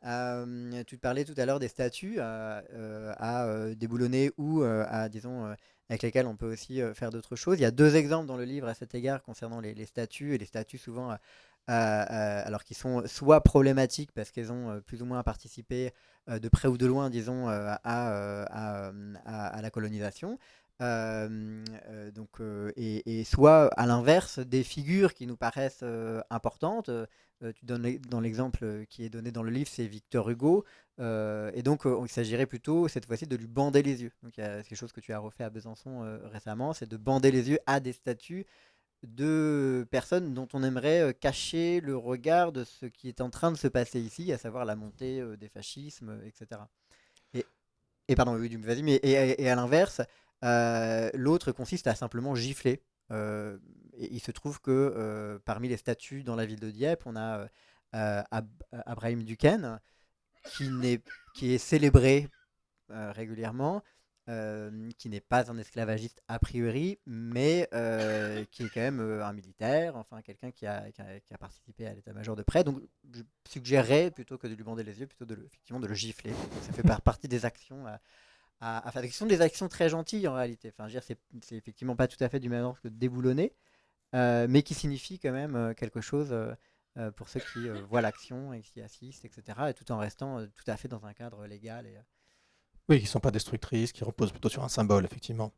Tu parlais tout à l'heure des statuts à déboulonner ou avec lesquels on peut aussi faire d'autres choses. Il y a 2 exemples dans le livre à cet égard concernant les statuts, et les statuts souvent alors qui sont soit problématiques parce qu'elles ont plus ou moins participé de près ou de loin, disons, à la colonisation, Et soit à l'inverse, des figures qui nous paraissent importantes. Tu donnes dans l'exemple qui est donné dans le livre, c'est Victor Hugo. Et donc, il s'agirait plutôt cette fois-ci de lui bander les yeux. Donc, il y a quelque chose que tu as refait à Besançon récemment, c'est de bander les yeux à des statues de personnes dont on aimerait cacher le regard de ce qui est en train de se passer ici, à savoir la montée des fascismes, etc. Et, et pardon, oui, vas-y, et à l'inverse, l'autre consiste à simplement gifler. Et il se trouve que parmi les statues dans la ville de Dieppe, on a Abraham Duquesne, qui, n'est, qui est célébré régulièrement, qui n'est pas un esclavagiste a priori, mais qui est quand même un militaire, enfin quelqu'un qui a participé à l'état-major de près. Donc je suggérerais, plutôt que de lui bander les yeux, plutôt effectivement de le gifler. Ça fait partie des actions enfin, ce sont des actions très gentilles en réalité. Enfin, je veux dire, c'est effectivement pas tout à fait du même ordre que de déboulonner, mais qui signifie quand même quelque chose pour ceux qui voient l'action et qui assistent, etc. Et tout en restant tout à fait dans un cadre légal. Oui, qui ne sont pas destructrices, qui reposent plutôt sur un symbole, effectivement.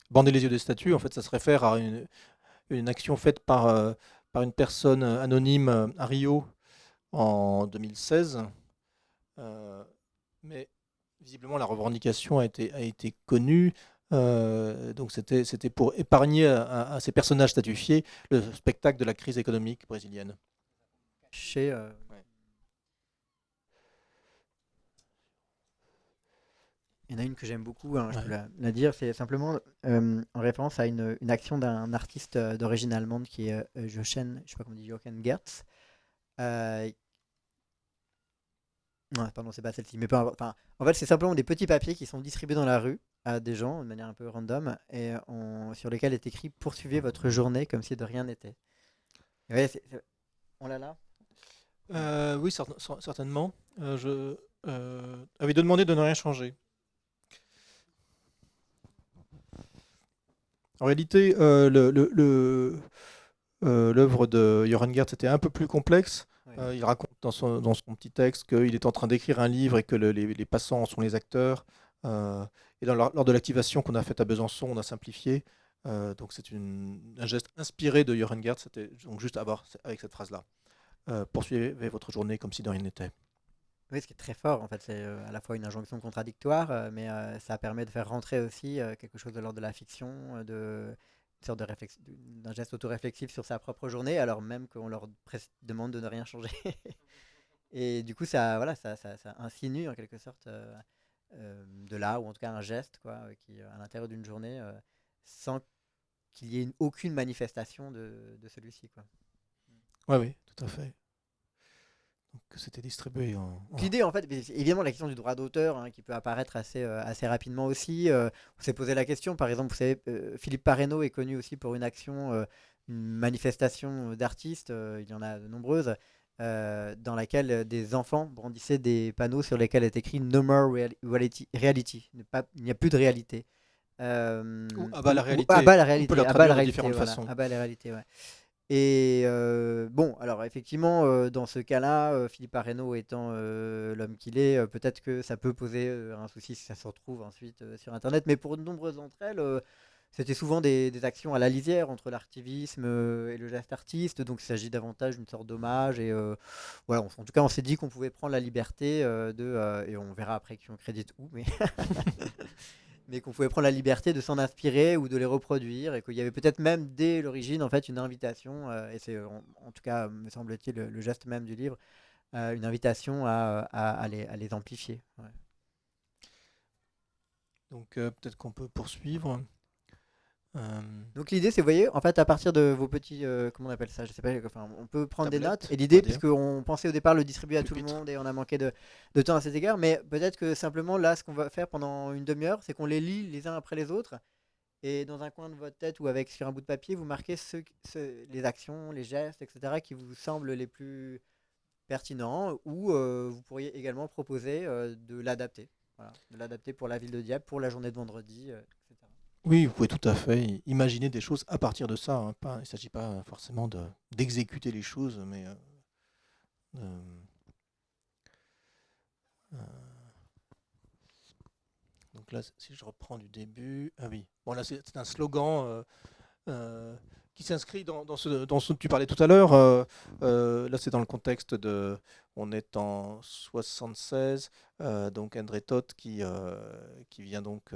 Bander les yeux des statues, en fait, ça se réfère à une action faite par une personne anonyme à Rio en 2016. Mais visiblement, la revendication a été connue. Donc, c'était pour épargner à ces personnages statufiés le spectacle de la crise économique brésilienne. Chez, Ouais. Il y en a une que j'aime beaucoup, hein, je peux Ouais. la dire, c'est simplement en référence à une action d'un artiste d'origine allemande qui est Jochen, je sais pas comment on dit, Jochen Gertz. Non, pardon, c'est pas celle-ci, mais peu importe. Enfin, en fait, c'est simplement des petits papiers qui sont distribués dans la rue à des gens de manière un peu random et sur lesquels est écrit poursuivez votre journée comme si de rien n'était. Et ouais, on l'a là. Oui, certainement. Je avais demandé de ne rien changer. En réalité, l'œuvre de Johann Gertz était un peu plus complexe. Ouais. Il raconte dans son petit texte qu'il est en train d'écrire un livre et que les passants sont les acteurs. Et lors de l'activation qu'on a faite à Besançon, on a simplifié. Donc c'est un geste inspiré de Johann Gertz. C'était donc juste à voir avec cette phrase-là. Poursuivez votre journée comme si de rien n'était. Oui, ce qui est très fort, en fait, c'est à la fois une injonction contradictoire, mais ça permet de faire rentrer aussi quelque chose de l'ordre de la fiction, une sorte d'un geste autoréflexif sur sa propre journée, alors même qu'on leur demande de ne rien changer. Et du coup, voilà, ça insinue en quelque sorte de là, ou en tout cas un geste, quoi, qui à l'intérieur d'une journée, sans qu'il y ait aucune manifestation de celui-ci, quoi. Oui, oui, tout à fait. Donc c'était distribué L'idée, en fait, évidemment, la question du droit d'auteur hein, qui peut apparaître assez rapidement aussi. On s'est posé la question, par exemple, vous savez, Philippe Parreno est connu aussi pour une action, une manifestation d'artistes, il y en a de nombreuses, dans laquelle des enfants brandissaient des panneaux sur lesquels est écrit No more reality. Il n'y a plus de réalité. ou à bas la À bas réalité. la On peut réalité, la à bas la traduire de réalité, différentes voilà, façons. à bas la réalité, ouais. Et bon, alors effectivement, dans ce cas-là, Philippe Arreno étant l'homme qu'il est, peut-être que ça peut poser un souci si ça se retrouve ensuite sur Internet. Mais pour de nombreuses d'entre elles, c'était souvent des actions à la lisière entre l'artivisme et le geste artiste. Donc il s'agit davantage d'une sorte d'hommage. Et voilà, en tout cas, on s'est dit qu'on pouvait prendre la liberté et on verra après qui on crédite où, mais mais qu'on pouvait prendre la liberté de s'en inspirer ou de les reproduire et qu'il y avait peut-être même dès l'origine en fait une invitation et c'est en tout cas me semble-t-il le geste même du livre une invitation à les amplifier. Ouais. Donc peut-être qu'on peut poursuivre. Donc l'idée c'est, vous voyez, en fait à partir de vos petits, comment on appelle ça, je sais pas, enfin on peut prendre des Tablette, notes et on l'idée, va dire. puisqu'on pensait au départ le distribuer à tout le Pupitre. monde et on a manqué de temps à cet égard, mais peut-être que simplement là ce qu'on va faire pendant une demi-heure c'est qu'on les lit les uns après les autres. Et dans un coin de votre tête ou sur un bout de papier, vous marquez les actions, les gestes, etc., qui vous semblent les plus pertinents, ou vous pourriez également proposer de l'adapter. Voilà, de l'adapter pour la ville de Dieppe, pour la journée de vendredi, etc. Oui, vous pouvez tout à fait imaginer des choses à partir de ça. Hein. Il ne s'agit pas forcément d'exécuter les choses, mais euh, donc Donc là, si je reprends du début, ah oui, bon là c'est un slogan qui s'inscrit dans ce dont tu parlais tout à l'heure. Là, c'est dans le contexte on est en 76, donc Endre Todt qui vient donc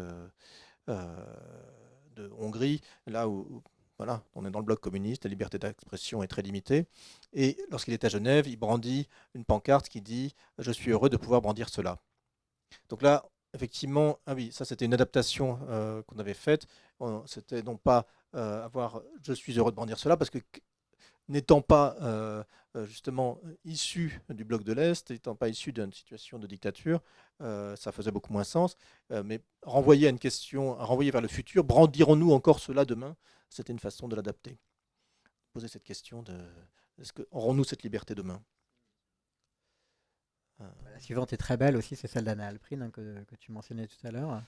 de Hongrie, là où voilà, on est dans le bloc communiste, la liberté d'expression est très limitée. Et lorsqu'il est à Genève, il brandit une pancarte qui dit « Je suis heureux de pouvoir brandir cela ». Donc là, effectivement, ah oui, ça c'était une adaptation qu'on avait faite. C'était non pas avoir « Je suis heureux de brandir cela », parce que n'étant pas justement issu du bloc de l'Est, n'étant pas issu d'une situation de dictature, ça faisait beaucoup moins sens. Mais renvoyer à une question, renvoyer vers le futur, brandirons-nous encore cela demain? C'était une façon de l'adapter. Poser cette question de aurons-nous cette liberté demain? La suivante est très belle aussi, c'est celle d'Anna Alprin hein, que tu mentionnais tout à l'heure.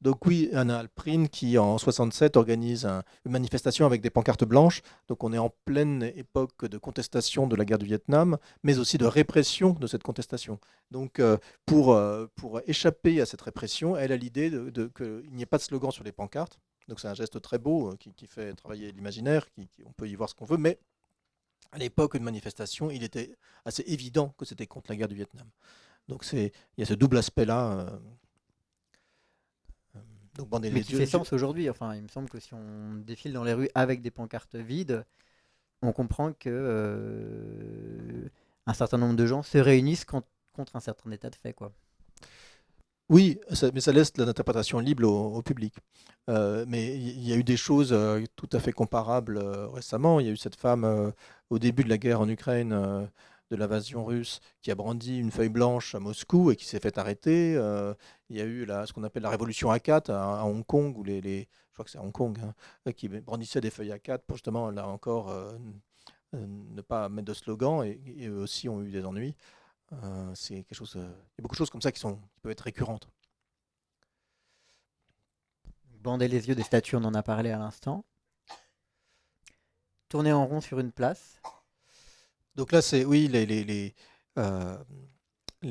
Donc oui, Anna Alprin qui en 67 organise une manifestation avec des pancartes blanches. Donc on est en pleine époque de contestation de la guerre du Vietnam, mais aussi de répression de cette contestation. Donc pour échapper à cette répression, elle a l'idée qu'il n'y ait pas de slogan sur les pancartes. Donc c'est un geste très beau qui fait travailler l'imaginaire, on peut y voir ce qu'on veut, mais à l'époque, une manifestation, il était assez évident que c'était contre la guerre du Vietnam. Donc il y a ce double aspect-là. Donc, bander Mais les qui yeux. fait sens aujourd'hui. Enfin, il me semble que si on défile dans les rues avec des pancartes vides, on comprend que un certain nombre de gens se réunissent contre un certain état de fait, quoi. Oui, mais ça laisse l'interprétation libre au public. Mais il y a eu des choses tout à fait comparables récemment. Il y a eu cette femme au début de la guerre en Ukraine, de l'invasion russe, qui a brandi une feuille blanche à Moscou et qui s'est fait arrêter. Il y a eu ce qu'on appelle la révolution A4 à Hong Kong, où je crois que c'est à Hong Kong, hein, qui brandissaient des feuilles A4 pour justement, là encore, ne pas mettre de slogan. Et eux aussi ont eu des ennuis. C'est quelque chose. Il y a beaucoup de choses comme ça qui peuvent être récurrentes. Bander les yeux des statues, on en a parlé à l'instant. Tourner en rond sur une place. Donc là, c'est oui les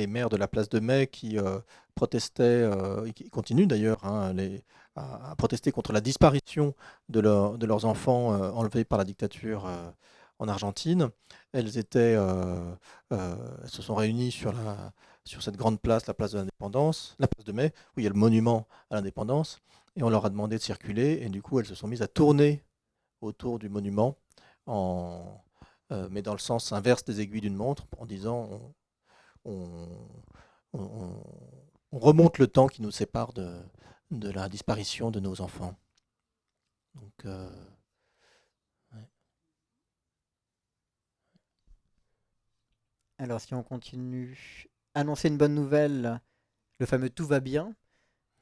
maires de la place de Mai qui protestaient, et qui continuent d'ailleurs hein, à protester contre la disparition de leurs enfants enlevés par la dictature en Argentine. Elles se sont réunies sur cette grande place, la place de l'Indépendance, la place de Mai, où il y a le monument à l'indépendance, et on leur a demandé de circuler, et du coup elles se sont mises à tourner autour du monument, mais dans le sens inverse des aiguilles d'une montre, en disant on remonte le temps qui nous sépare de la disparition de nos enfants. Donc, ouais. Alors, si on continue, annoncer une bonne nouvelle, le fameux tout va bien,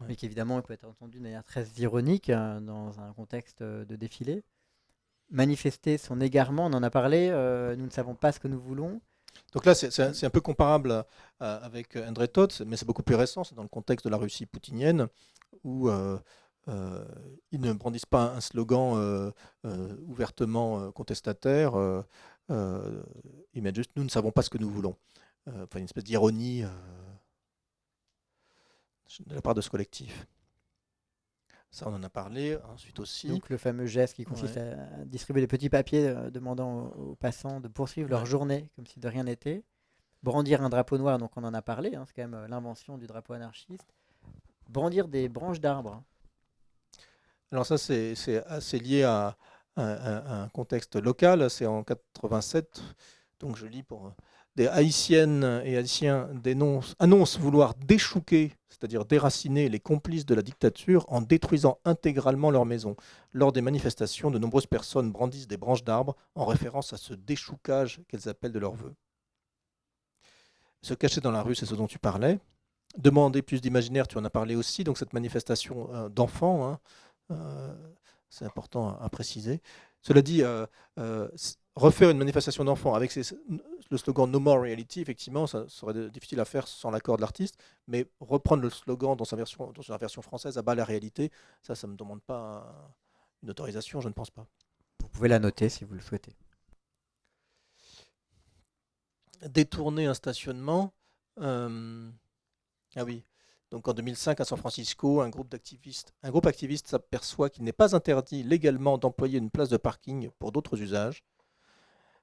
Ouais. mais qui évidemment peut être entendu de manière très ironique dans un contexte de défilé. Manifester son égarement, on en a parlé, nous ne savons pas ce que nous voulons. Donc là, c'est un peu comparable avec Endre Todt, mais c'est beaucoup plus récent. C'est dans le contexte de la Russie poutinienne, où ils ne brandissent pas un slogan ouvertement contestataire. Ils mettent juste « nous ne savons pas ce que nous voulons ». Enfin, une espèce d'ironie de la part de ce collectif. Ça, on en a parlé. Ensuite aussi. Donc le fameux geste qui consiste Ouais. à distribuer des petits papiers demandant aux passants de poursuivre leur Ouais. journée comme si de rien n'était. Brandir un drapeau noir, donc on en a parlé, hein, c'est quand même l'invention du drapeau anarchiste. Brandir des branches d'arbres. Alors ça, c'est assez lié à un contexte local. C'est en 87, donc je lis pour des Haïtiennes et Haïtiens annoncent vouloir déchouquer, c'est-à-dire déraciner les complices de la dictature en détruisant intégralement leur maison. Lors des manifestations, de nombreuses personnes brandissent des branches d'arbres en référence à ce déchoucage qu'elles appellent de leur vœu. Se cacher dans la rue, c'est ce dont tu parlais. Demander plus d'imaginaire, tu en as parlé aussi. Donc cette manifestation d'enfants, hein, c'est important à préciser. Cela dit, refaire une manifestation d'enfants avec le slogan No More Reality, effectivement, ça serait difficile à faire sans l'accord de l'artiste, mais reprendre le slogan dans sa version française, à bas la réalité, ça ne me demande pas une autorisation, je ne pense pas. Vous pouvez la noter si vous le souhaitez. Détourner un stationnement, ah oui, Donc en 2005, à San Francisco, un groupe activiste s'aperçoit qu'il n'est pas interdit légalement d'employer une place de parking pour d'autres usages.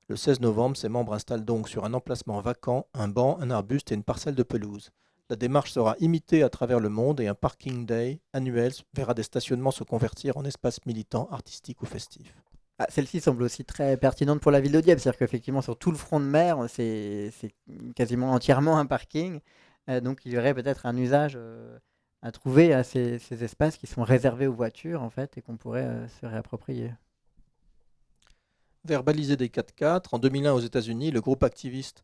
Le 16 novembre, ses membres installent donc sur un emplacement vacant un banc, un arbuste et une parcelle de pelouse. La démarche sera imitée à travers le monde et un parking day annuel verra des stationnements se convertir en espaces militants, artistiques ou festifs. Ah, celle-ci semble aussi très pertinente pour la ville de Dieppe, c'est-à-dire qu'effectivement sur tout le front de mer, c'est quasiment entièrement un parking. Donc il y aurait peut-être un usage à trouver à ces espaces qui sont réservés aux voitures en fait et qu'on pourrait se réapproprier. Verbaliser des 4x4, en 2001 aux États-Unis, le groupe activiste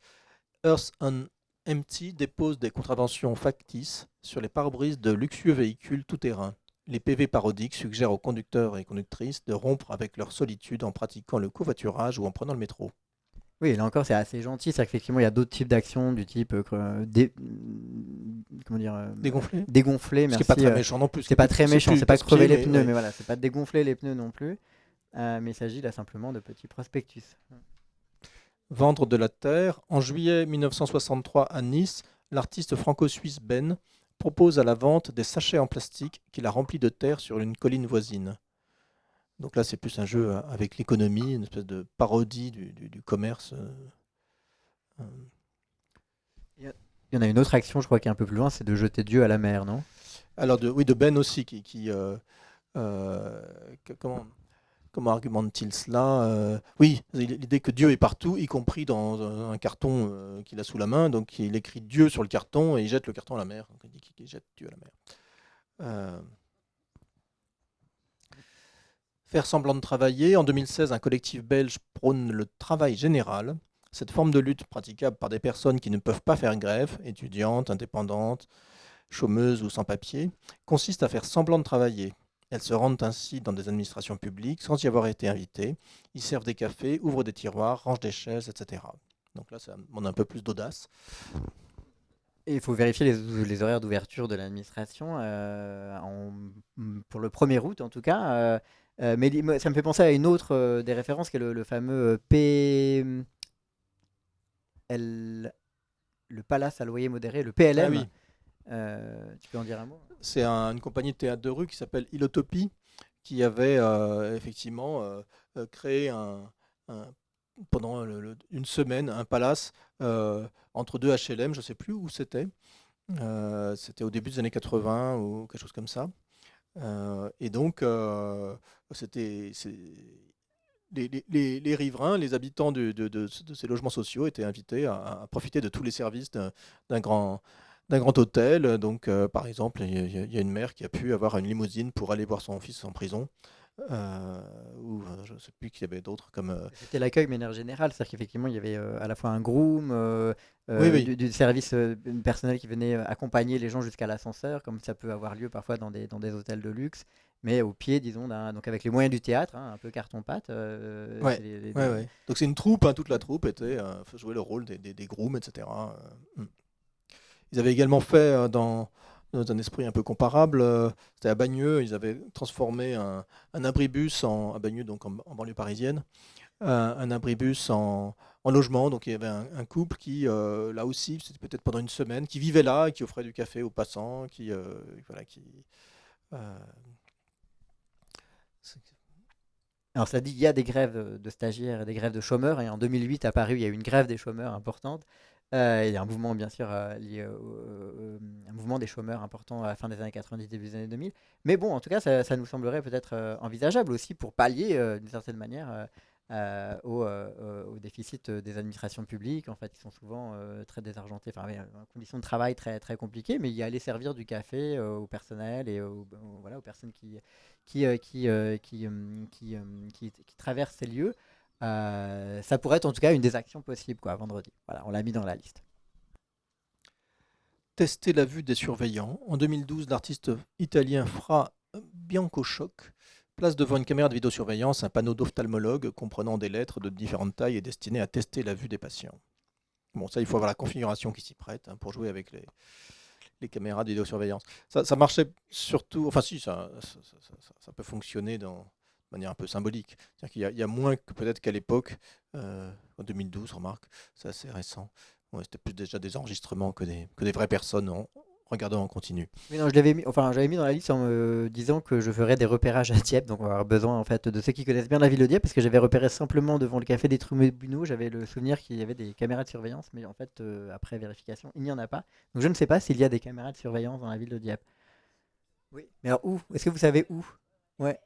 Earth on Empty dépose des contraventions factices sur les pare-brises de luxueux véhicules tout-terrain. Les PV parodiques suggèrent aux conducteurs et conductrices de rompre avec leur solitude en pratiquant le covoiturage ou en prenant le métro. Oui, là encore, c'est assez gentil. C'est qu'effectivement, il y a d'autres types d'actions du type comment dire, Dégonfler. dégonfler, Ce qui merci. n'est pas très méchant non plus. C'est pas très méchant, c'est pas crever les pneus, ouais. mais voilà, c'est pas dégonfler les pneus non plus. Mais il s'agit là simplement de petits prospectus. Vendre de la terre. En juillet 1963 à Nice, l'artiste franco-suisse Ben propose à la vente des sachets en plastique qu'il a remplis de terre sur une colline voisine. Donc là, c'est plus un jeu avec l'économie, une espèce de parodie du commerce. Il y en a une autre action, je crois, qui est un peu plus loin, c'est de jeter Dieu à la mer, non? Alors, de Ben aussi, comment argumente-t-il cela? Oui, l'idée que Dieu est partout, y compris dans un carton qu'il a sous la main. Donc, il écrit Dieu sur le carton et il jette le carton à la mer. Donc, il dit qu'il jette Dieu à la mer. Faire semblant de travailler. En 2016, un collectif belge prône le travail général. Cette forme de lutte praticable par des personnes qui ne peuvent pas faire grève, étudiantes, indépendantes, chômeuses ou sans papier, consiste à faire semblant de travailler. Elles se rendent ainsi dans des administrations publiques sans y avoir été invitées. Ils servent des cafés, ouvrent des tiroirs, rangent des chaises, etc. Donc là, ça demande un peu plus d'audace. Et il faut vérifier les horaires d'ouverture de l'administration pour le 1er août en tout cas. Mais ça me fait penser à une autre des références qui est le fameux le Palace à loyer modéré, le PLM. Ah oui. Tu peux en dire un mot? C'est une compagnie de théâtre de rue qui s'appelle Ilotopie, qui avait effectivement créé pendant une semaine un palace entre deux HLM, je ne sais plus où c'était. C'était au début des années 80 ou quelque chose comme ça. Et donc, les riverains, les habitants de ces logements sociaux étaient invités à profiter de tous les services d'un grand hôtel. Donc, par exemple, il y a une mère qui a pu avoir une limousine pour aller voir son fils en prison. Ou je ne sais plus qu'il y avait d'autres comme... C'était l'accueil de manière générale, c'est-à-dire qu'effectivement il y avait à la fois un groom, Oui. du service personnel qui venait accompagner les gens jusqu'à l'ascenseur, comme ça peut avoir lieu parfois dans des hôtels de luxe, mais au pied, disons, donc avec les moyens du théâtre, hein, un peu carton-pâte. Ouais. Donc c'est une troupe, hein, toute la troupe jouait le rôle des grooms, etc. Ils avaient également fait dans un esprit un peu comparable, c'était à Bagneux, ils avaient transformé un abribus à Bagneux, donc en banlieue parisienne, un abribus en logement. Donc il y avait un couple qui, là aussi, c'était peut-être pendant une semaine, qui vivait là et qui offrait du café aux passants, Alors ça dit, il y a des grèves de stagiaires et des grèves de chômeurs, et en 2008 à Paris, il y a eu une grève des chômeurs importante. Il y a un mouvement bien sûr lié un mouvement des chômeurs important à la fin des années 90, début des années 2000. Mais bon, en tout cas, ça nous semblerait peut-être envisageable aussi pour pallier d'une certaine manière au déficit des administrations publiques, en fait, qui sont souvent très désargentées, enfin, avec conditions de travail très, très compliquées, mais il y a aller servir du café au personnel et aux personnes qui traversent ces lieux. Ça pourrait être en tout cas une des actions possibles, quoi, vendredi. Voilà, on l'a mis dans la liste. Tester la vue des surveillants. En 2012, l'artiste italien Fra Biancochoc place devant une caméra de vidéosurveillance un panneau d'ophtalmologue comprenant des lettres de différentes tailles et destiné à tester la vue des patients. Bon, ça, il faut avoir la configuration qui s'y prête pour jouer avec les caméras de vidéosurveillance. Ça marchait surtout... Enfin si, ça peut fonctionner de manière un peu symbolique. C'est-à-dire qu'il y a moins que peut-être qu'à l'époque, en 2012, remarque, c'est assez récent. C'était plus déjà des enregistrements que des vraies personnes regardant en continu. Oui, non, j'avais mis dans la liste en me disant que je ferais des repérages à Dieppe, donc on va avoir besoin en fait de ceux qui connaissent bien la ville de Dieppe, parce que j'avais repéré simplement devant le café des Tribunaux, j'avais le souvenir qu'il y avait des caméras de surveillance, mais en fait, après vérification, il n'y en a pas. Donc je ne sais pas s'il y a des caméras de surveillance dans la ville de Dieppe. Oui. Mais alors où? Est-ce que vous savez où? Ouais.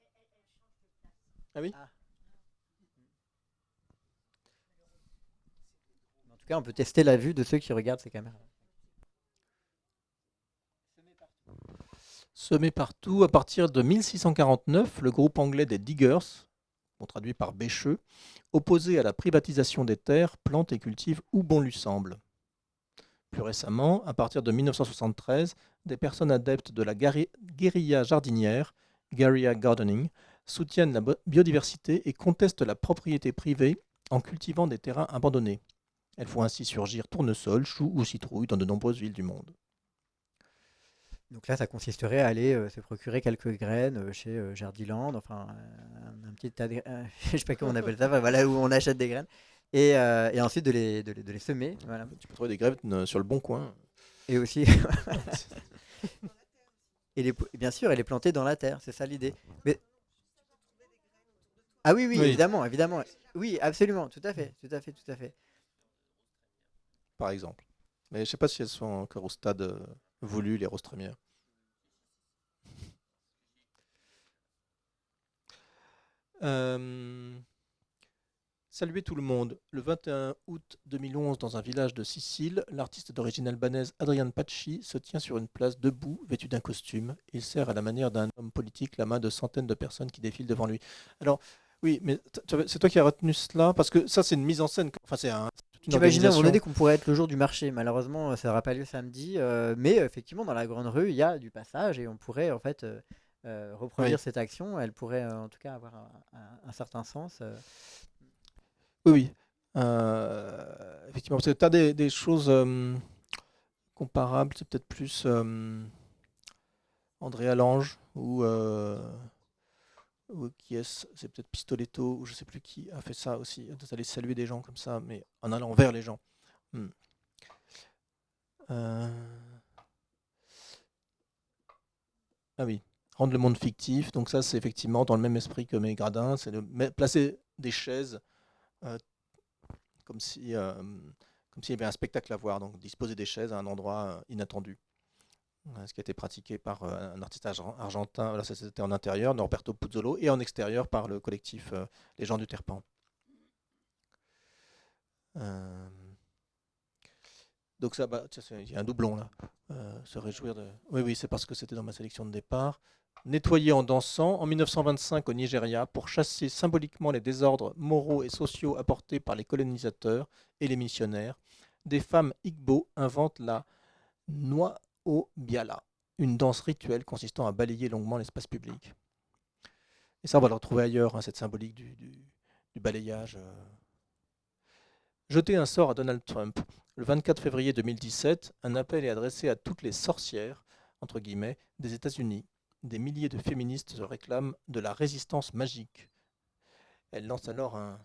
Ah oui. En tout cas, on peut tester la vue de ceux qui regardent ces caméras. Semé partout, à partir de 1649, le groupe anglais des Diggers, on traduit par bêcheux, opposé à la privatisation des terres, plante et cultive où bon lui semble. Plus récemment, à partir de 1973, des personnes adeptes de la guérilla jardinière, guerrilla gardening, soutiennent la biodiversité et contestent la propriété privée en cultivant des terrains abandonnés. Elles font ainsi surgir tournesols, choux ou citrouilles dans de nombreuses villes du monde. Donc là, ça consisterait à aller se procurer quelques graines chez Jardiland, enfin un petit tas de graines, je sais pas comment on appelle ça, enfin, voilà où on achète des graines, et ensuite de les semer, voilà. Tu peux trouver des graines sur le bon coin. Et aussi, bien sûr, elle est plantée dans la terre, c'est ça l'idée. Mais ah oui, oui, Oui. évidemment, évidemment, oui, absolument, tout à fait, tout à fait, tout à fait. Par exemple. Mais je ne sais pas si elles sont encore au stade voulu, les roses trémières. Saluer tout le monde. Le 21 août 2011, dans un village de Sicile, l'artiste d'origine albanaise Adrian Paci se tient sur une place debout, vêtu d'un costume. Il serre à la manière d'un homme politique la main de centaines de personnes qui défilent devant lui. Alors, oui, mais c'est toi qui as retenu cela, parce que ça, c'est une mise en scène. Enfin, c'est toute une J'imaginais à un moment organisation. donné qu'on pourrait être le jour du marché. Malheureusement, ça n'aura pas lieu samedi. Mais effectivement, dans la grande rue, il y a du passage et on pourrait en fait reproduire Oui. cette action. Elle pourrait en tout cas avoir un certain sens. Oui, oui. Effectivement, parce que tu as des choses comparables, c'est peut-être plus Andrea Lange ou qui est-ce? C'est peut-être Pistoletto ou je sais plus qui a fait ça aussi, d'aller saluer des gens comme ça, mais en allant vers les gens. Hmm. Ah oui, rendre le monde fictif. Donc ça, c'est effectivement dans le même esprit que mes gradins, c'est de placer des chaises euh, comme si, comme s'il y avait un spectacle à voir. Donc disposer des chaises à un endroit inattendu. Ce qui a été pratiqué par un artiste argentin, là c'était en intérieur, Norberto Puzzolo, et en extérieur par le collectif Les gens du Terpan. Donc ça, il y a un doublon là. Se réjouir de... Oui, oui, c'est parce que c'était dans ma sélection de départ. Nettoyer en dansant, en 1925 au Nigeria, pour chasser symboliquement les désordres moraux et sociaux apportés par les colonisateurs et les missionnaires, des femmes Igbo inventent la Noa-Obiala, une danse rituelle consistant à balayer longuement l'espace public. Et ça, on va le retrouver ailleurs, cette symbolique du balayage. Jeter un sort à Donald Trump. Le 24 février 2017, un appel est adressé à toutes les sorcières, entre guillemets, des États-Unis. Des milliers de féministes se réclament de la résistance magique. Elle lance alors un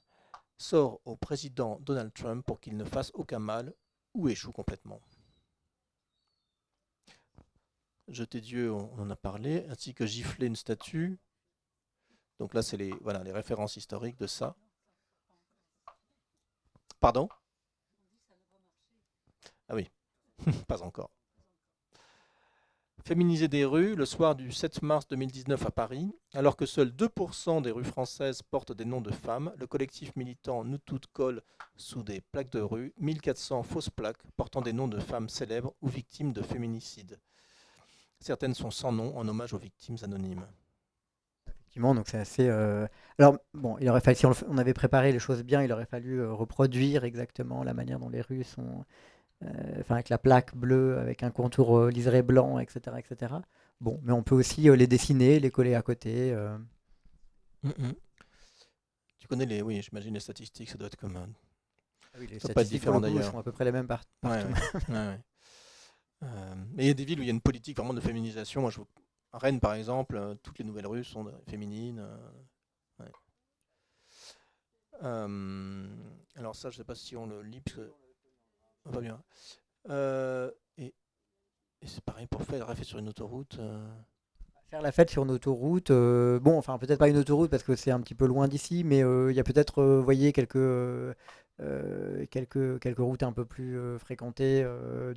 sort au président Donald Trump pour qu'il ne fasse aucun mal ou échoue complètement. Jeter Dieu, on en a parlé, ainsi que gifler une statue. Donc là, c'est les références historiques de ça. Pardon? Ah oui, pas encore. Féminiser des rues, le soir du 7 mars 2019 à Paris, alors que seuls 2% des rues françaises portent des noms de femmes, le collectif militant Nous Toutes colle sous des plaques de rue 1400 fausses plaques portant des noms de femmes célèbres ou victimes de féminicides. Certaines sont sans nom en hommage aux victimes anonymes. Effectivement, donc c'est assez. Alors bon, il aurait fallu, si on avait préparé les choses bien, il aurait fallu reproduire exactement la manière dont les rues sont. Avec la plaque bleue, avec un contour liseré blanc, etc., etc. Bon, mais on peut aussi les dessiner, les coller à côté. Tu connais oui, j'imagine les statistiques, ça doit être comme Ah oui, les ça doit pas être statistiques pour différent le coup d'ailleurs. sont à peu près les mêmes partout. Ouais. Mais il y a des villes où il y a une politique vraiment de féminisation. Moi, à Rennes, par exemple, toutes les nouvelles rues sont féminines. Ouais. Alors ça, je sais pas si on le lit, parce que... Pas bien. Et Et c'est pareil pour faire la fête sur une autoroute. Faire la fête sur une autoroute, bon, enfin peut-être pas une autoroute parce que c'est un petit peu loin d'ici, mais il y a peut-être, vous voyez, quelques routes un peu plus fréquentées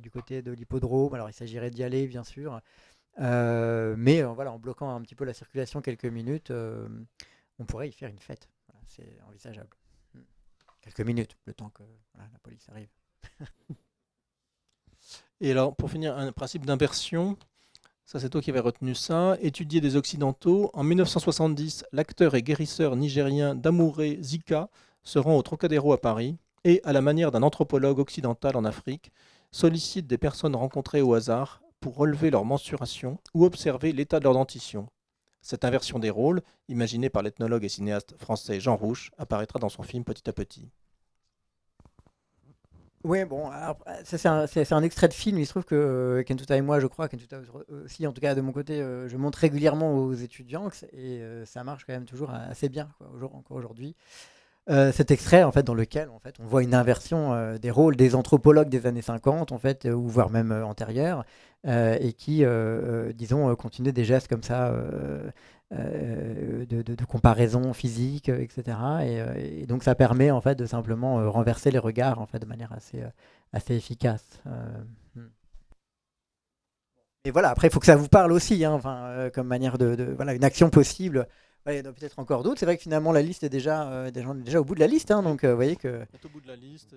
du côté de l'hippodrome. Alors il s'agirait d'y aller, bien sûr, mais voilà, en bloquant un petit peu la circulation quelques minutes, on pourrait y faire une fête. Voilà, c'est envisageable. Quelques minutes, le temps que voilà, la police arrive. Et alors, pour finir, un principe d'inversion, ça c'est toi qui avais retenu ça. Étudier des Occidentaux. En 1970, l'acteur et guérisseur nigérien Damouré Zika se rend au Trocadéro à Paris et, à la manière d'un anthropologue occidental en Afrique, sollicite des personnes rencontrées au hasard pour relever leur mensuration ou observer l'état de leur dentition. Cette inversion des rôles, imaginée par l'ethnologue et cinéaste français Jean Rouch, apparaîtra dans son film Petit à Petit. Oui, bon, alors, ça c'est un extrait de film. Il se trouve que Kentuta et moi, je crois, Kentuta aussi, en tout cas de mon côté, je montre régulièrement aux étudiants et ça marche quand même toujours assez bien, quoi, encore aujourd'hui. Cet extrait en fait dans lequel en fait on voit une inversion des rôles des anthropologues des années 50 en fait ou voire même antérieurs et qui disons continuent des gestes comme ça de comparaison physique etc. Et donc ça permet en fait de simplement renverser les regards en fait de manière assez efficace. Hmm. Et voilà, après il faut que ça vous parle aussi hein, enfin, comme manière voilà une action possible. Ouais, il y en a peut-être encore d'autres. C'est vrai que finalement, la liste est déjà, on est déjà au bout de la liste. Hein, donc, vous voyez que On est au bout de la liste.